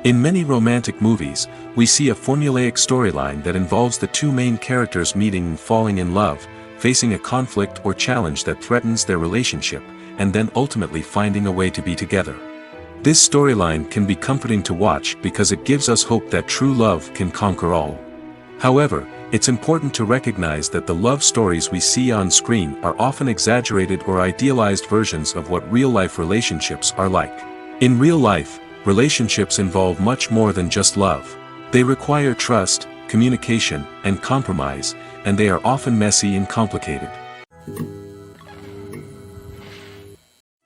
In many romantic movies, we see a formulaic storyline that involves the two main characters meeting and falling in love, facing a conflict or challenge that threatens their relationship, and then ultimately finding a way to be together. This storyline can be comforting to watch because it gives us hope that true love can conquer all. However, it's important to recognize that the love stories we see on screen are often exaggerated or idealized versions of what real-life relationships are like. In real life, relationships involve much more than just love. They require trust, communication, and compromise, and they are often messy and complicated.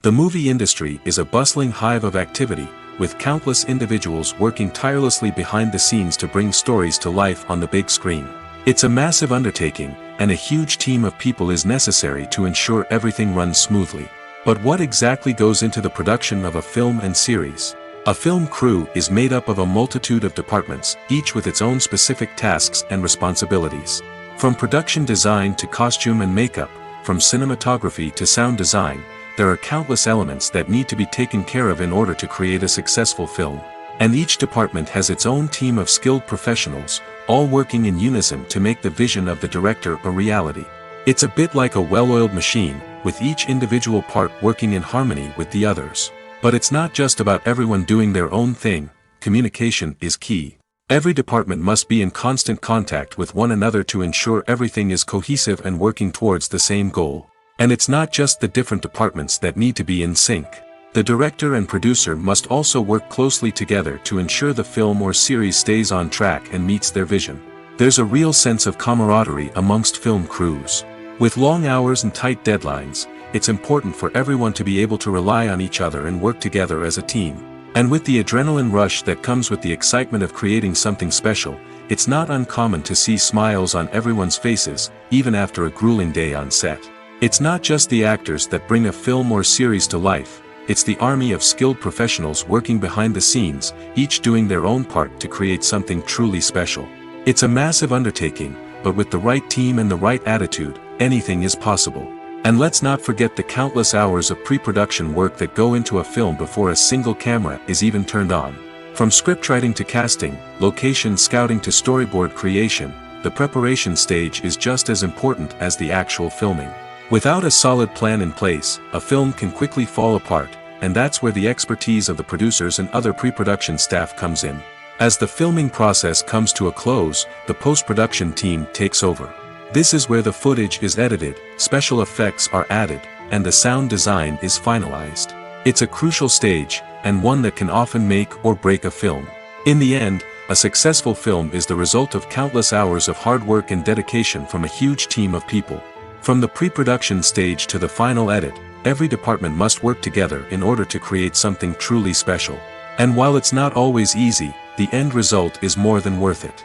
The movie industry is a bustling hive of activity, with countless individuals working tirelessly behind the scenes to bring stories to life on the big screen. It's a massive undertaking, and a huge team of people is necessary to ensure everything runs smoothly. But what exactly goes into the production of a film and series? A film crew is made up of a multitude of departments, each with its own specific tasks and responsibilities. From production design to costume and makeup, from cinematography to sound design, there are countless elements that need to be taken care of in order to create a successful film. And each department has its own team of skilled professionals, all working in unison to make the vision of the director a reality. It's a bit like a well-oiled machine, with each individual part working in harmony with the others. But it's not just about everyone doing their own thing. Communication is key. Every department must be in constant contact with one another to ensure everything is cohesive and working towards the same goal. And it's not just the different departments that need to be in sync. The director and producer must also work closely together to ensure the film or series stays on track and meets their vision. There's a real sense of camaraderie amongst film crews. With long hours and tight deadlines, it's important for everyone to be able to rely on each other and work together as a team. And with the adrenaline rush that comes with the excitement of creating something special, it's not uncommon to see smiles on everyone's faces, even after a grueling day on set. It's not just the actors that bring a film or series to life, it's the army of skilled professionals working behind the scenes, each doing their own part to create something truly special. It's a massive undertaking, but with the right team and the right attitude, anything is possible. And let's not forget the countless hours of pre-production work that go into a film before a single camera is even turned on. From scriptwriting to casting, location scouting to storyboard creation, the preparation stage is just as important as the actual filming. Without a solid plan in place, a film can quickly fall apart, and that's where the expertise of the producers and other pre-production staff comes in. As the filming process comes to a close, the post-production team takes over. This is where the footage is edited, special effects are added, and the sound design is finalized. It's a crucial stage, and one that can often make or break a film. In the end, a successful film is the result of countless hours of hard work and dedication from a huge team of people. From the pre-production stage to the final edit, every department must work together in order to create something truly special. And while it's not always easy, the end result is more than worth it.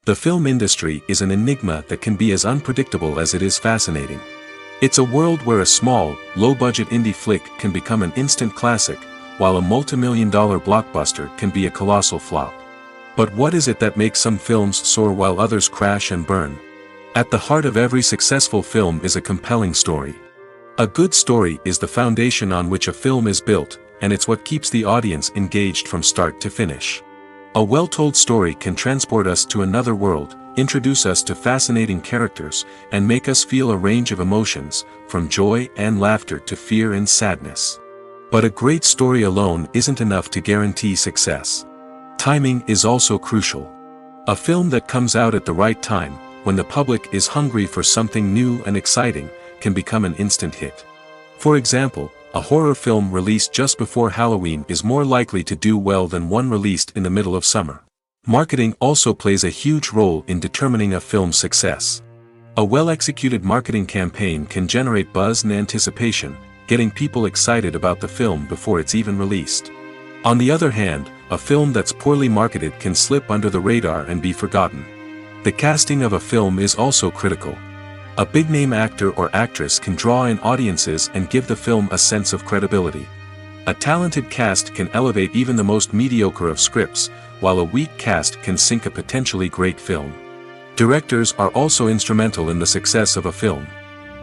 The film industry is an enigma that can be as unpredictable as it is fascinating. It's a world where a small, low-budget indie flick can become an instant classic, while a multi-million-dollar blockbuster can be a colossal flop. But what is it that makes some films soar while others crash and burn? At the heart of every successful film is a compelling story. A good story is the foundation on which a film is built, and it's what keeps the audience engaged from start to finish. A well-told story can transport us to another world, introduce us to fascinating characters, and make us feel a range of emotions, from joy and laughter to fear and sadness. But a great story alone isn't enough to guarantee success. Timing is also crucial. A film that comes out at the right time, when the public is hungry for something new and exciting, can become an instant hit. For example, a horror film released just before Halloween is more likely to do well than one released in the middle of summer. Marketing also plays a huge role in determining a film's success. A well-executed marketing campaign can generate buzz and anticipation, getting people excited about the film before it's even released. On the other hand, a film that's poorly marketed can slip under the radar and be forgotten. The casting of a film is also critical. A big-name actor or actress can draw in audiences and give the film a sense of credibility. A talented cast can elevate even the most mediocre of scripts, while a weak cast can sink a potentially great film. Directors are also instrumental in the success of a film.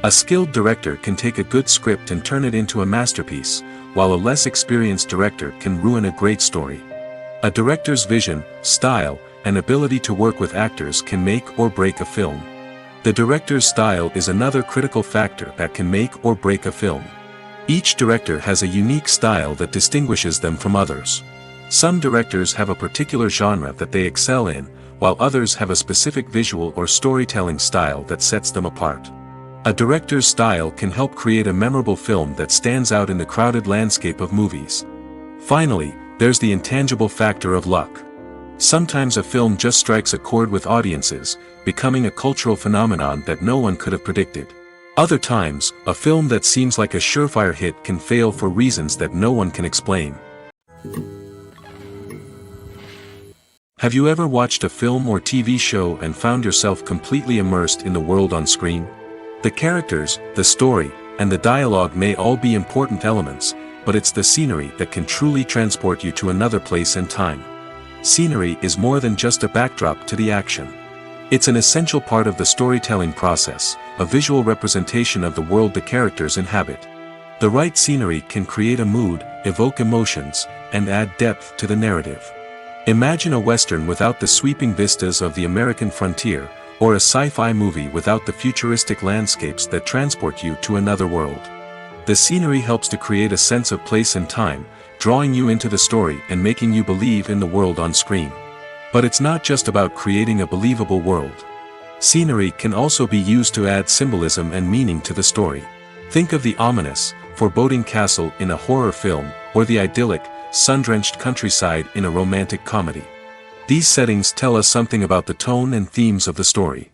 A skilled director can take a good script and turn it into a masterpiece, while a less experienced director can ruin a great story. A director's vision, style, and ability to work with actors can make or break a film. The director's style is another critical factor that can make or break a film. Each director has a unique style that distinguishes them from others. Some directors have a particular genre that they excel in, while others have a specific visual or storytelling style that sets them apart. A director's style can help create a memorable film that stands out in the crowded landscape of movies. Finally, there's the intangible factor of luck. Sometimes a film just strikes a chord with audiences, becoming a cultural phenomenon that no one could have predicted. Other times, a film that seems like a surefire hit can fail for reasons that no one can explain. Have you ever watched a film or TV show and found yourself completely immersed in the world on screen? The characters, the story, and the dialogue may all be important elements, but it's the scenery that can truly transport you to another place and time. Scenery is more than just a backdrop to the action. It's an essential part of the storytelling process, a visual representation of the world the characters inhabit. The right scenery can create a mood, evoke emotions, and add depth to the narrative. Imagine a Western without the sweeping vistas of the American frontier, or a sci-fi movie without the futuristic landscapes that transport you to another world. The scenery helps to create a sense of place and time, drawing you into the story and making you believe in the world on screen. But it's not just about creating a believable world. Scenery can also be used to add symbolism and meaning to the story. Think of the ominous, foreboding castle in a horror film, or the idyllic, sun-drenched countryside in a romantic comedy. These settings tell us something about the tone and themes of the story.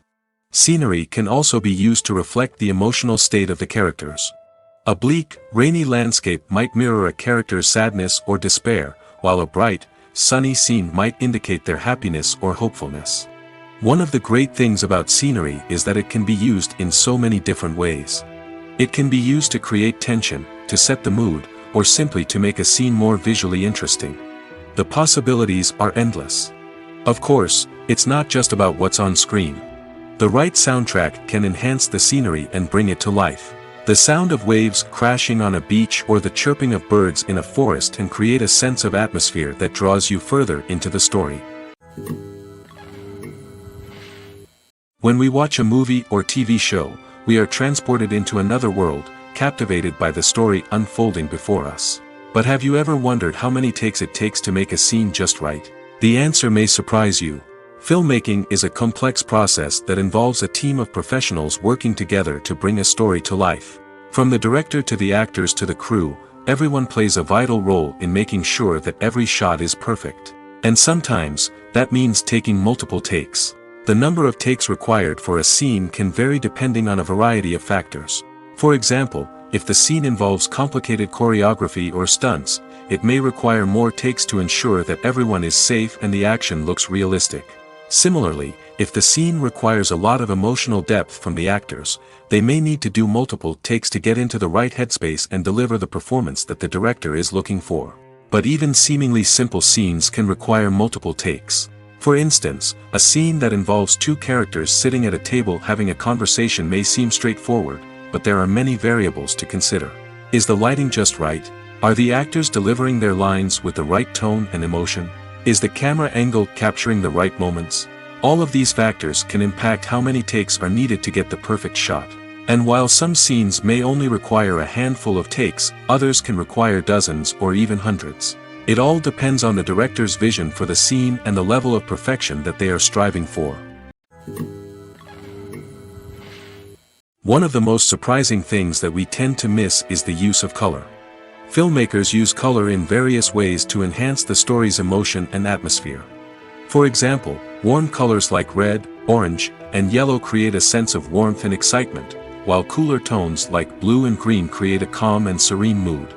Scenery can also be used to reflect the emotional state of the characters. A bleak, rainy landscape might mirror a character's sadness or despair, while a bright, sunny scene might indicate their happiness or hopefulness. One of the great things about scenery is that it can be used in so many different ways. It can be used to create tension, to set the mood, or simply to make a scene more visually interesting. The possibilities are endless. Of course, it's not just about what's on screen. The right soundtrack can enhance the scenery and bring it to life. The sound of waves crashing on a beach or the chirping of birds in a forest can create a sense of atmosphere that draws you further into the story. When we watch a movie or TV show, we are transported into another world, captivated by the story unfolding before us. But have you ever wondered how many takes it takes to make a scene just right? The answer may surprise you. Filmmaking is a complex process that involves a team of professionals working together to bring a story to life. From the director to the actors to the crew, everyone plays a vital role in making sure that every shot is perfect. And sometimes, that means taking multiple takes. The number of takes required for a scene can vary depending on a variety of factors. For example, if the scene involves complicated choreography or stunts, it may require more takes to ensure that everyone is safe and the action looks realistic. Similarly, if the scene requires a lot of emotional depth from the actors, they may need to do multiple takes to get into the right headspace and deliver the performance that the director is looking for. But even seemingly simple scenes can require multiple takes. For instance, a scene that involves two characters sitting at a table having a conversation may seem straightforward, but there are many variables to consider. Is the lighting just right? Are the actors delivering their lines with the right tone and emotion? Is the camera angle capturing the right moments? All of these factors can impact how many takes are needed to get the perfect shot. And while some scenes may only require a handful of takes, others can require dozens or even hundreds. It all depends on the director's vision for the scene and the level of perfection that they are striving for. One of the most surprising things that we tend to miss is the use of color. Filmmakers use color in various ways to enhance the story's emotion and atmosphere. For example, warm colors like red, orange, and yellow create a sense of warmth and excitement, while cooler tones like blue and green create a calm and serene mood.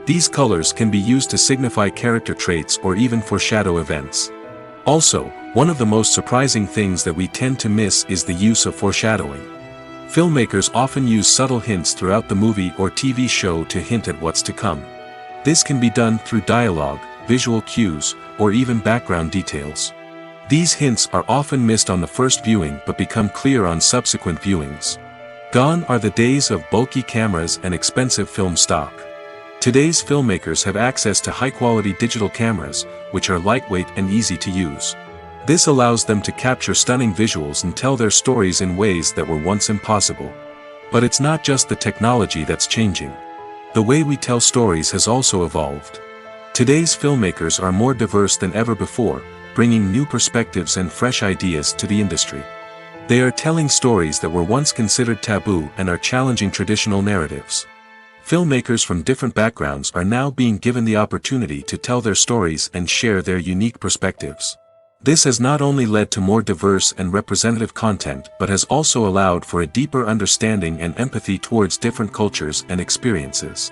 These colors can be used to signify character traits or even foreshadow events. Also, one of the most surprising things that we tend to miss is the use of foreshadowing. Filmmakers often use subtle hints throughout the movie or TV show to hint at what's to come. This can be done through dialogue, visual cues, or even background details. These hints are often missed on the first viewing but become clear on subsequent viewings. Gone are the days of bulky cameras and expensive film stock. Today's filmmakers have access to high-quality digital cameras, which are lightweight and easy to use. This allows them to capture stunning visuals and tell their stories in ways that were once impossible. But it's not just the technology that's changing. The way we tell stories has also evolved. Today's filmmakers are more diverse than ever before, bringing new perspectives and fresh ideas to the industry. They are telling stories that were once considered taboo and are challenging traditional narratives. Filmmakers from different backgrounds are now being given the opportunity to tell their stories and share their unique perspectives. This has not only led to more diverse and representative content but has also allowed for a deeper understanding and empathy towards different cultures and experiences.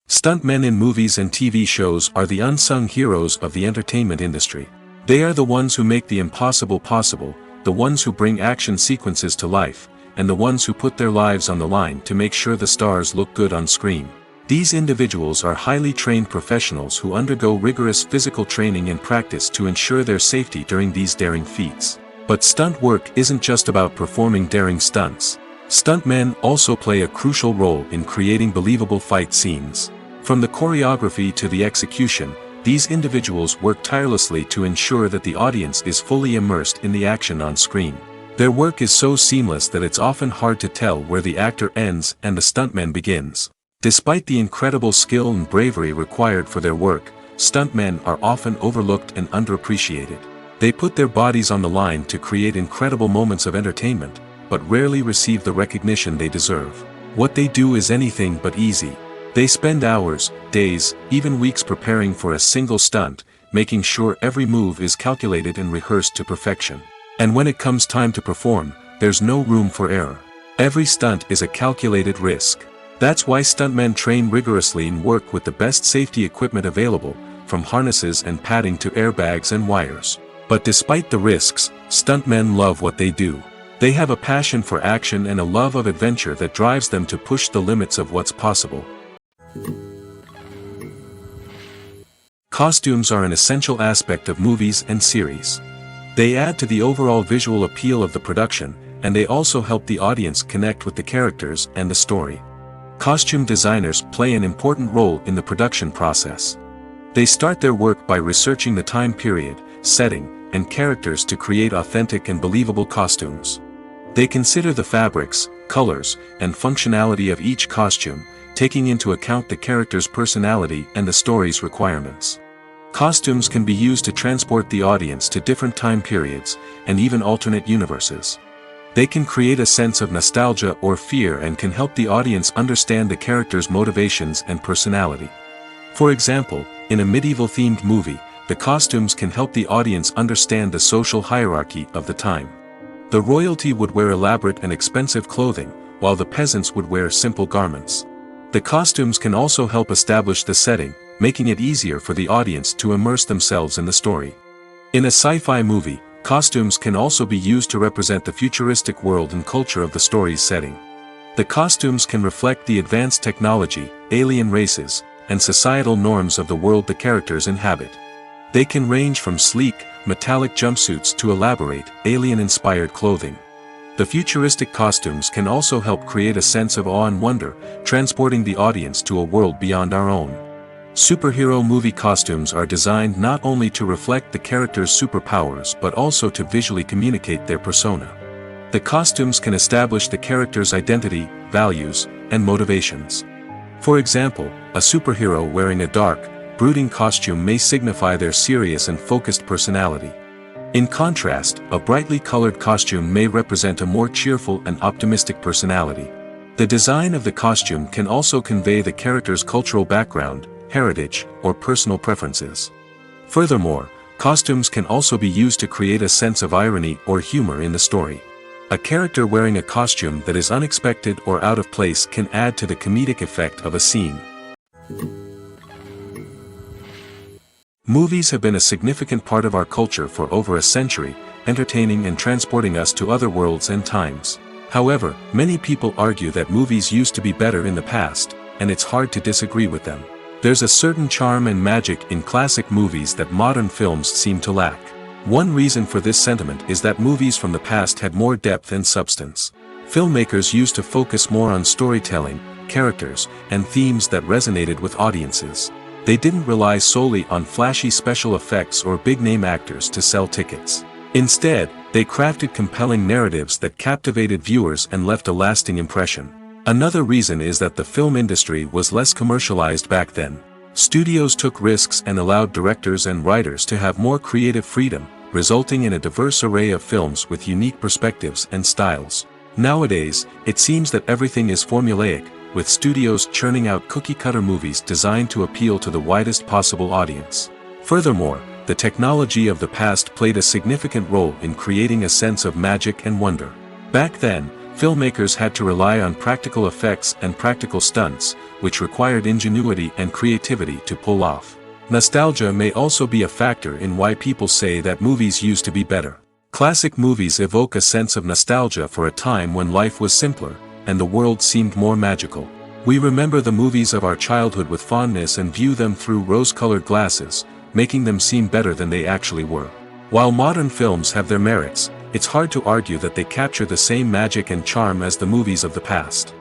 Stuntmen in movies and TV shows are the unsung heroes of the entertainment industry. They are the ones who make the impossible possible, the ones who bring action sequences to life, and the ones who put their lives on the line to make sure the stars look good on screen. These individuals are highly trained professionals who undergo rigorous physical training and practice to ensure their safety during these daring feats. But stunt work isn't just about performing daring stunts. Stuntmen also play a crucial role in creating believable fight scenes. From the choreography to the execution, these individuals work tirelessly to ensure that the audience is fully immersed in the action on screen. Their work is so seamless that it's often hard to tell where the actor ends and the stuntman begins. Despite the incredible skill and bravery required for their work, stuntmen are often overlooked and underappreciated. They put their bodies on the line to create incredible moments of entertainment, but rarely receive the recognition they deserve. What they do is anything but easy. They spend hours, days, even weeks preparing for a single stunt, making sure every move is calculated and rehearsed to perfection. And when it comes time to perform, there's no room for error. Every stunt is a calculated risk. That's why stuntmen train rigorously and work with the best safety equipment available, from harnesses and padding to airbags and wires. But despite the risks, stuntmen love what they do. They have a passion for action and a love of adventure that drives them to push the limits of what's possible. Costumes are an essential aspect of movies and series. They add to the overall visual appeal of the production, and they also help the audience connect with the characters and the story. Costume designers play an important role in the production process. They start their work by researching the time period, setting, and characters to create authentic and believable costumes. They consider the fabrics, colors, and functionality of each costume, taking into account the character's personality and the story's requirements. Costumes can be used to transport the audience to different time periods, and even alternate universes. They can create a sense of nostalgia or fear and can help the audience understand the character's motivations and personality. For example, in a medieval-themed movie, the costumes can help the audience understand the social hierarchy of the time. The royalty would wear elaborate and expensive clothing, while the peasants would wear simple garments. The costumes can also help establish the setting, making it easier for the audience to immerse themselves in the story. In a sci-fi movie, costumes can also be used to represent the futuristic world and culture of the story's setting. The costumes can reflect the advanced technology, alien races, and societal norms of the world the characters inhabit. They can range from sleek, metallic jumpsuits to elaborate, alien-inspired clothing. The futuristic costumes can also help create a sense of awe and wonder, transporting the audience to a world beyond our own. Superhero movie costumes are designed not only to reflect the character's superpowers but also to visually communicate their persona. The costumes can establish the character's identity, values, and motivations. For example, a superhero wearing a dark, brooding costume may signify their serious and focused personality. In contrast, a brightly colored costume may represent a more cheerful and optimistic personality. The design of the costume can also convey the character's cultural background, heritage, or personal preferences. Furthermore, costumes can also be used to create a sense of irony or humor in the story. A character wearing a costume that is unexpected or out of place can add to the comedic effect of a scene. Movies have been a significant part of our culture for over a century, entertaining and transporting us to other worlds and times. However, many people argue that movies used to be better in the past, and it's hard to disagree with them. There's a certain charm and magic in classic movies that modern films seem to lack. One reason for this sentiment is that movies from the past had more depth and substance. Filmmakers used to focus more on storytelling, characters, and themes that resonated with audiences. They didn't rely solely on flashy special effects or big-name actors to sell tickets. Instead, they crafted compelling narratives that captivated viewers and left a lasting impression. Another reason is that the film industry was less commercialized back then. Studios took risks and allowed directors and writers to have more creative freedom, resulting in a diverse array of films with unique perspectives and styles. Nowadays, it seems that everything is formulaic, with studios churning out cookie-cutter movies designed to appeal to the widest possible audience. Furthermore, the technology of the past played a significant role in creating a sense of magic and wonder. Back then, filmmakers had to rely on practical effects and practical stunts, which required ingenuity and creativity to pull off. Nostalgia may also be a factor in why people say that movies used to be better. Classic movies evoke a sense of nostalgia for a time when life was simpler, and the world seemed more magical. We remember the movies of our childhood with fondness and view them through rose-colored glasses, making them seem better than they actually were. While modern films have their merits, it's hard to argue that they capture the same magic and charm as the movies of the past.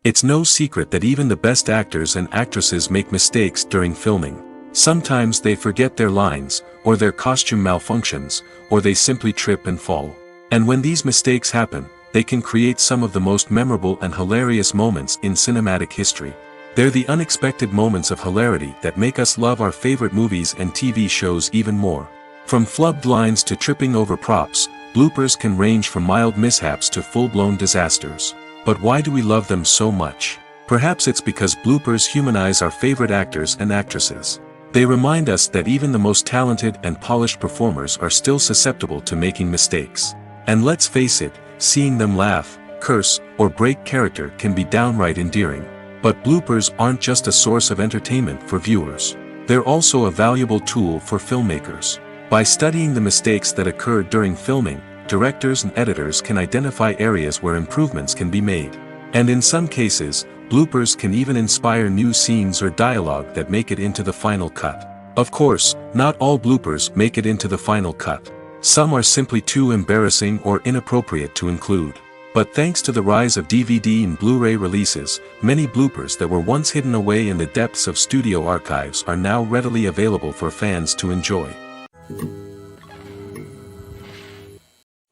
It's no secret that even the best actors and actresses make mistakes during filming. Sometimes they forget their lines, or their costume malfunctions, or they simply trip and fall. And when these mistakes happen, they can create some of the most memorable and hilarious moments in cinematic history. They're the unexpected moments of hilarity that make us love our favorite movies and TV shows even more. From flubbed lines to tripping over props, bloopers can range from mild mishaps to full-blown disasters. But why do we love them so much? Perhaps it's because bloopers humanize our favorite actors and actresses. They remind us that even the most talented and polished performers are still susceptible to making mistakes. And let's face it, seeing them laugh, curse, or break character can be downright endearing. But bloopers aren't just a source of entertainment for viewers. They're also a valuable tool for filmmakers. By studying the mistakes that occurred during filming, directors and editors can identify areas where improvements can be made. And in some cases, bloopers can even inspire new scenes or dialogue that make it into the final cut. Of course, not all bloopers make it into the final cut. Some are simply too embarrassing or inappropriate to include. But thanks to the rise of DVD and Blu-ray releases, many bloopers that were once hidden away in the depths of studio archives are now readily available for fans to enjoy.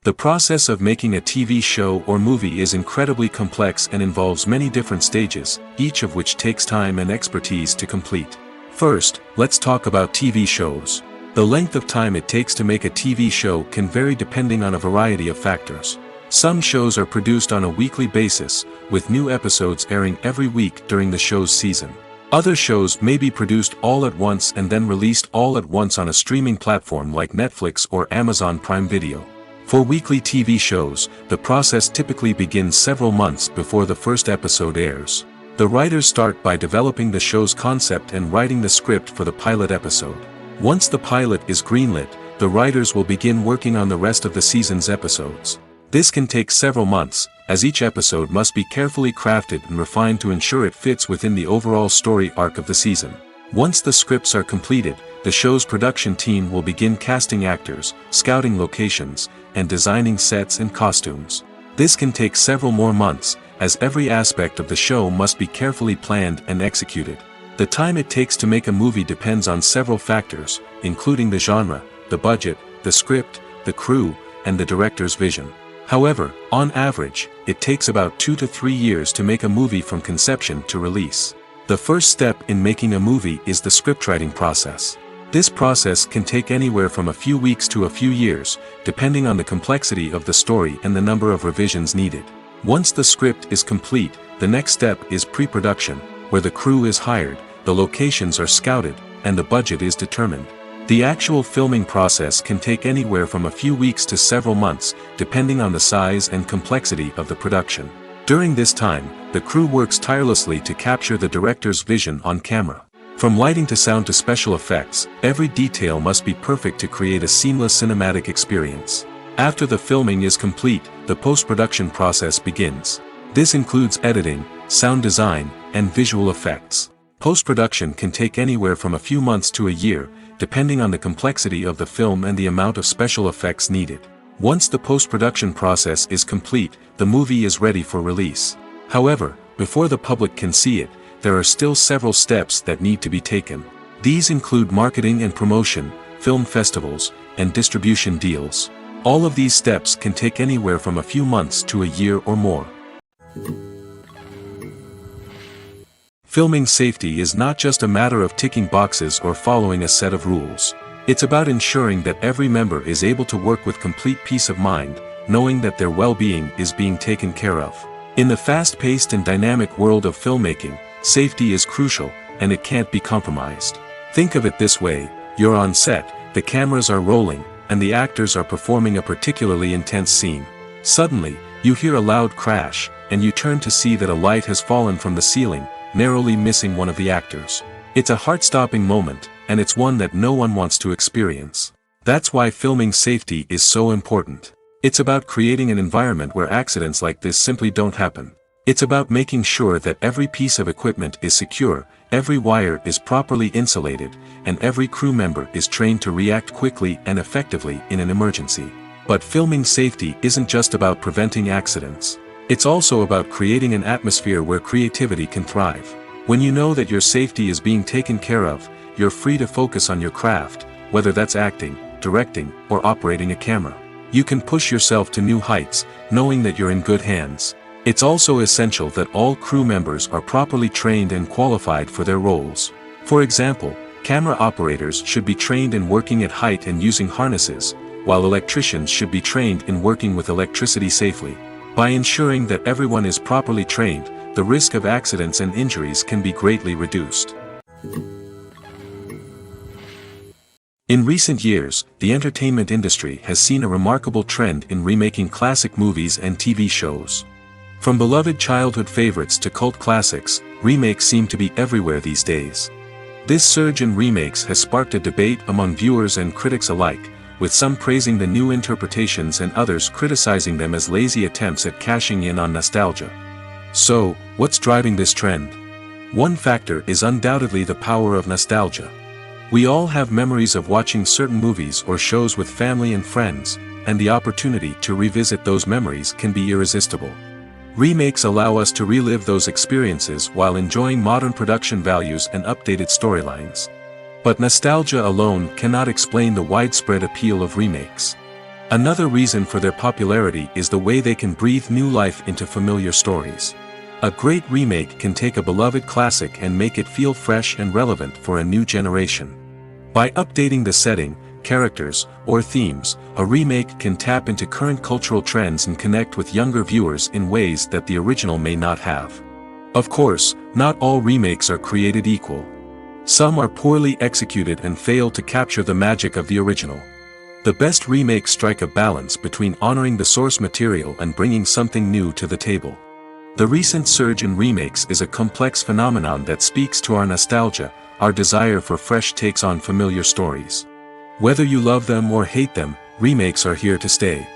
The process of making a TV show or movie is incredibly complex and involves many different stages, each of which takes time and expertise to complete. First, let's talk about TV shows. The length of time it takes to make a TV show can vary depending on a variety of factors. Some shows are produced on a weekly basis, with new episodes airing every week during the show's season. Other shows may be produced all at once and then released all at once on a streaming platform like Netflix or Amazon Prime Video. For weekly TV shows, the process typically begins several months before the first episode airs. The writers start by developing the show's concept and writing the script for the pilot episode. Once the pilot is greenlit, the writers will begin working on the rest of the season's episodes. This can take several months, as each episode must be carefully crafted and refined to ensure it fits within the overall story arc of the season. Once the scripts are completed, the show's production team will begin casting actors, scouting locations, and designing sets and costumes. This can take several more months, as every aspect of the show must be carefully planned and executed. The time it takes to make a movie depends on several factors, including the genre, the budget, the script, the crew, and the director's vision. However, on average, it takes about 2 to 3 years to make a movie from conception to release. The first step in making a movie is the scriptwriting process. This process can take anywhere from a few weeks to a few years, depending on the complexity of the story and the number of revisions needed. Once the script is complete, the next step is pre-production, where the crew is hired, the locations are scouted, and the budget is determined. The actual filming process can take anywhere from a few weeks to several months, depending on the size and complexity of the production. During this time, the crew works tirelessly to capture the director's vision on camera. From lighting to sound to special effects, every detail must be perfect to create a seamless cinematic experience. After the filming is complete, the post-production process begins. This includes editing, sound design, and visual effects. Post-production can take anywhere from a few months to a year, depending on the complexity of the film and the amount of special effects needed. Once the post-production process is complete, the movie is ready for release. However, before the public can see it, there are still several steps that need to be taken. These include marketing and promotion, film festivals, and distribution deals. All of these steps can take anywhere from a few months to a year or more. Filming safety is not just a matter of ticking boxes or following a set of rules. It's about ensuring that every member is able to work with complete peace of mind, knowing that their well-being is being taken care of. In the fast-paced and dynamic world of filmmaking, safety is crucial, and it can't be compromised. Think of it this way: you're on set, the cameras are rolling, and the actors are performing a particularly intense scene. Suddenly, you hear a loud crash, and you turn to see that a light has fallen from the ceiling, narrowly missing one of the actors. It's a heart-stopping moment, and it's one that no one wants to experience. That's why filming safety is so important. It's about creating an environment where accidents like this simply don't happen. It's about making sure that every piece of equipment is secure, every wire is properly insulated, and every crew member is trained to react quickly and effectively in an emergency. But filming safety isn't just about preventing accidents. It's also about creating an atmosphere where creativity can thrive. When you know that your safety is being taken care of, you're free to focus on your craft, whether that's acting, directing, or operating a camera. You can push yourself to new heights, knowing that you're in good hands. It's also essential that all crew members are properly trained and qualified for their roles. For example, camera operators should be trained in working at height and using harnesses, while electricians should be trained in working with electricity safely. By ensuring that everyone is properly trained, the risk of accidents and injuries can be greatly reduced. In recent years, the entertainment industry has seen a remarkable trend in remaking classic movies and TV shows. From beloved childhood favorites to cult classics, remakes seem to be everywhere these days. This surge in remakes has sparked a debate among viewers and critics alike, with some praising the new interpretations and others criticizing them as lazy attempts at cashing in on nostalgia. So, what's driving this trend? One factor is undoubtedly the power of nostalgia. We all have memories of watching certain movies or shows with family and friends, and the opportunity to revisit those memories can be irresistible. Remakes allow us to relive those experiences while enjoying modern production values and updated storylines. But nostalgia alone cannot explain the widespread appeal of remakes. Another reason for their popularity is the way they can breathe new life into familiar stories. A great remake can take a beloved classic and make it feel fresh and relevant for a new generation. By updating the setting, characters, or themes, a remake can tap into current cultural trends and connect with younger viewers in ways that the original may not have. Of course, not all remakes are created equal. Some are poorly executed and fail to capture the magic of the original. The best remakes strike a balance between honoring the source material and bringing something new to the table. The recent surge in remakes is a complex phenomenon that speaks to our nostalgia, our desire for fresh takes on familiar stories. Whether you love them or hate them, remakes are here to stay.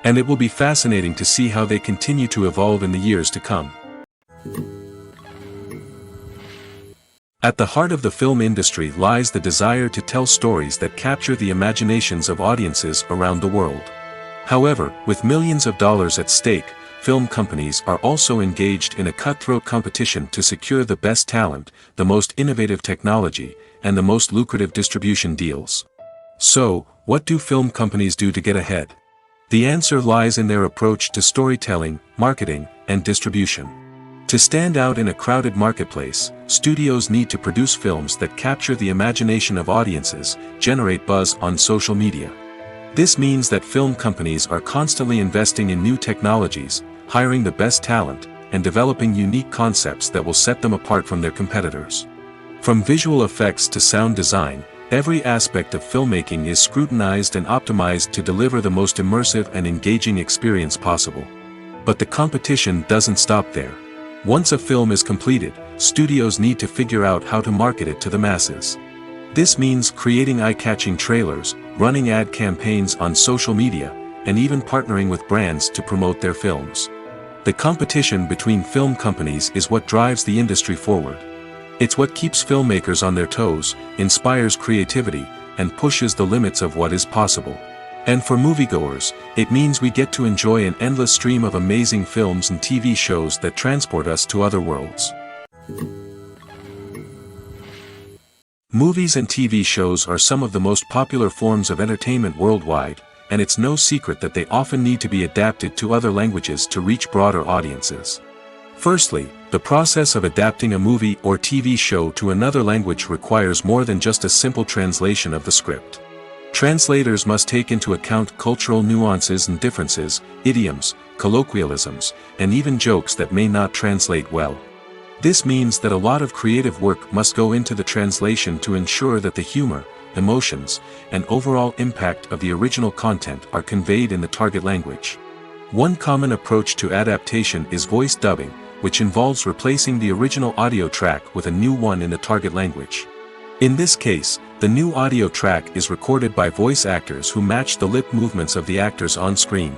And it will be fascinating to see how they continue to evolve in the years to come. At the heart of the film industry lies the desire to tell stories that capture the imaginations of audiences around the world. However, with millions of dollars at stake, film companies are also engaged in a cutthroat competition to secure the best talent, the most innovative technology, and the most lucrative distribution deals. So, what do film companies do to get ahead? The answer lies in their approach to storytelling, marketing, and distribution. To stand out in a crowded marketplace, studios need to produce films that capture the imagination of audiences, generate buzz on social media. This means that film companies are constantly investing in new technologies, hiring the best talent, and developing unique concepts that will set them apart from their competitors. From visual effects to sound design, every aspect of filmmaking is scrutinized and optimized to deliver the most immersive and engaging experience possible. But the competition doesn't stop there. Once a film is completed, studios need to figure out how to market it to the masses. This means creating eye-catching trailers, running ad campaigns on social media, and even partnering with brands to promote their films. The competition between film companies is what drives the industry forward. It's what keeps filmmakers on their toes, inspires creativity, and pushes the limits of what is possible. And for moviegoers, it means we get to enjoy an endless stream of amazing films and TV shows that transport us to other worlds. Movies and TV shows are some of the most popular forms of entertainment worldwide, and it's no secret that they often need to be adapted to other languages to reach broader audiences. Firstly, the process of adapting a movie or TV show to another language requires more than just a simple translation of the script. Translators must take into account cultural nuances and differences, idioms, colloquialisms, and even jokes that may not translate well. This means that a lot of creative work must go into the translation to ensure that the humor, emotions, and overall impact of the original content are conveyed in the target language. One common approach to adaptation is voice dubbing, which involves replacing the original audio track with a new one in the target language. In this case, the new audio track is recorded by voice actors who match the lip movements of the actors on screen.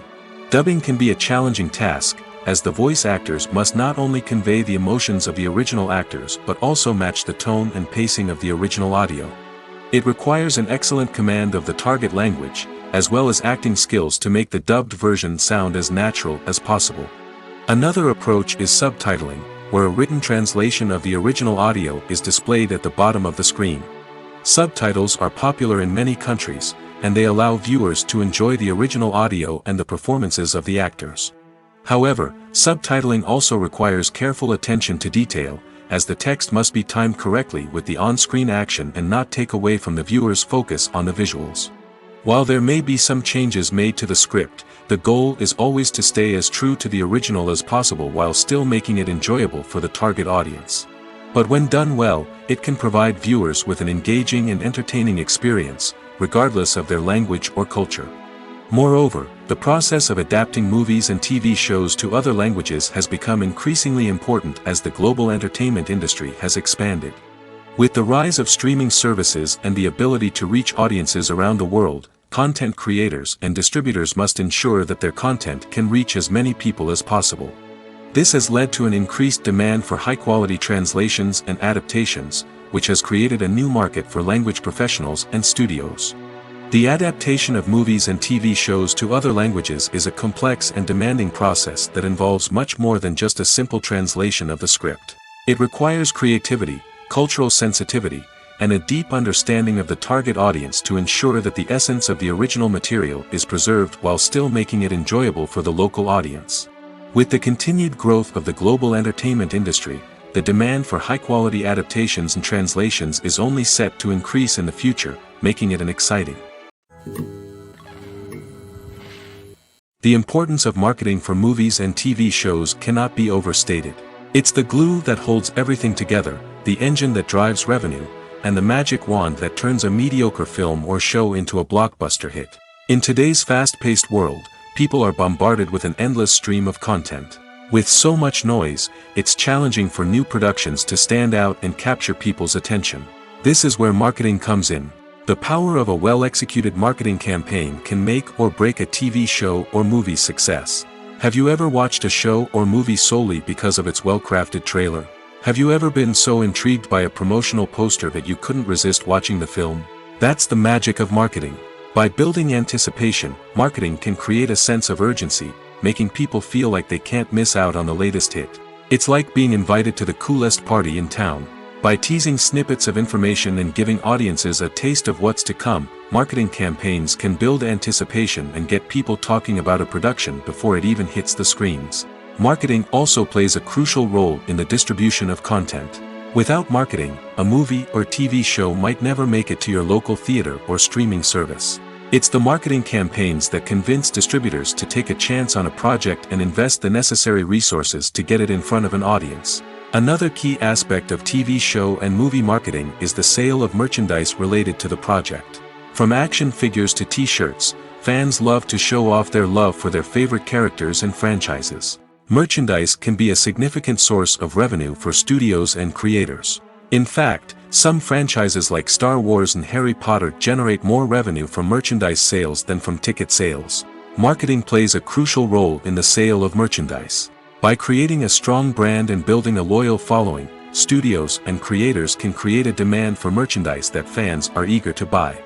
Dubbing can be a challenging task, as the voice actors must not only convey the emotions of the original actors but also match the tone and pacing of the original audio. It requires an excellent command of the target language, as well as acting skills to make the dubbed version sound as natural as possible. Another approach is subtitling, where a written translation of the original audio is displayed at the bottom of the screen. Subtitles are popular in many countries, and they allow viewers to enjoy the original audio and the performances of the actors. However, subtitling also requires careful attention to detail, as the text must be timed correctly with the on-screen action and not take away from the viewer's focus on the visuals. While there may be some changes made to the script, the goal is always to stay as true to the original as possible while still making it enjoyable for the target audience. But when done well, it can provide viewers with an engaging and entertaining experience, regardless of their language or culture. Moreover, the process of adapting movies and TV shows to other languages has become increasingly important as the global entertainment industry has expanded. With the rise of streaming services and the ability to reach audiences around the world, content creators and distributors must ensure that their content can reach as many people as possible. This has led to an increased demand for high-quality translations and adaptations, which has created a new market for language professionals and studios. The adaptation of movies and TV shows to other languages is a complex and demanding process that involves much more than just a simple translation of the script. It requires creativity, cultural sensitivity, and a deep understanding of the target audience to ensure that the essence of the original material is preserved while still making it enjoyable for the local audience. With the continued growth of the global entertainment industry, the demand for high-quality adaptations and translations is only set to increase in the future, making it an exciting. The importance of marketing for movies and TV shows cannot be overstated. It's the glue that holds everything together, the engine that drives revenue, and the magic wand that turns a mediocre film or show into a blockbuster hit. In today's fast-paced world, people are bombarded with an endless stream of content. With so much noise, it's challenging for new productions to stand out and capture people's attention. This is where marketing comes in. The power of a well-executed marketing campaign can make or break a TV show or movie's success. Have you ever watched a show or movie solely because of its well-crafted trailer? Have you ever been so intrigued by a promotional poster that you couldn't resist watching the film? That's the magic of marketing. By building anticipation, marketing can create a sense of urgency, making people feel like they can't miss out on the latest hit. It's like being invited to the coolest party in town. By teasing snippets of information and giving audiences a taste of what's to come, marketing campaigns can build anticipation and get people talking about a production before it even hits the screens. Marketing also plays a crucial role in the distribution of content. Without marketing, a movie or TV show might never make it to your local theater or streaming service. It's the marketing campaigns that convince distributors to take a chance on a project and invest the necessary resources to get it in front of an audience. Another key aspect of TV show and movie marketing is the sale of merchandise related to the project. From action figures to t-shirts, fans love to show off their love for their favorite characters and franchises. Merchandise can be a significant source of revenue for studios and creators. In fact, some franchises like Star Wars and Harry Potter generate more revenue from merchandise sales than from ticket sales. Marketing plays a crucial role in the sale of merchandise. By creating a strong brand and building a loyal following, studios and creators can create a demand for merchandise that fans are eager to buy.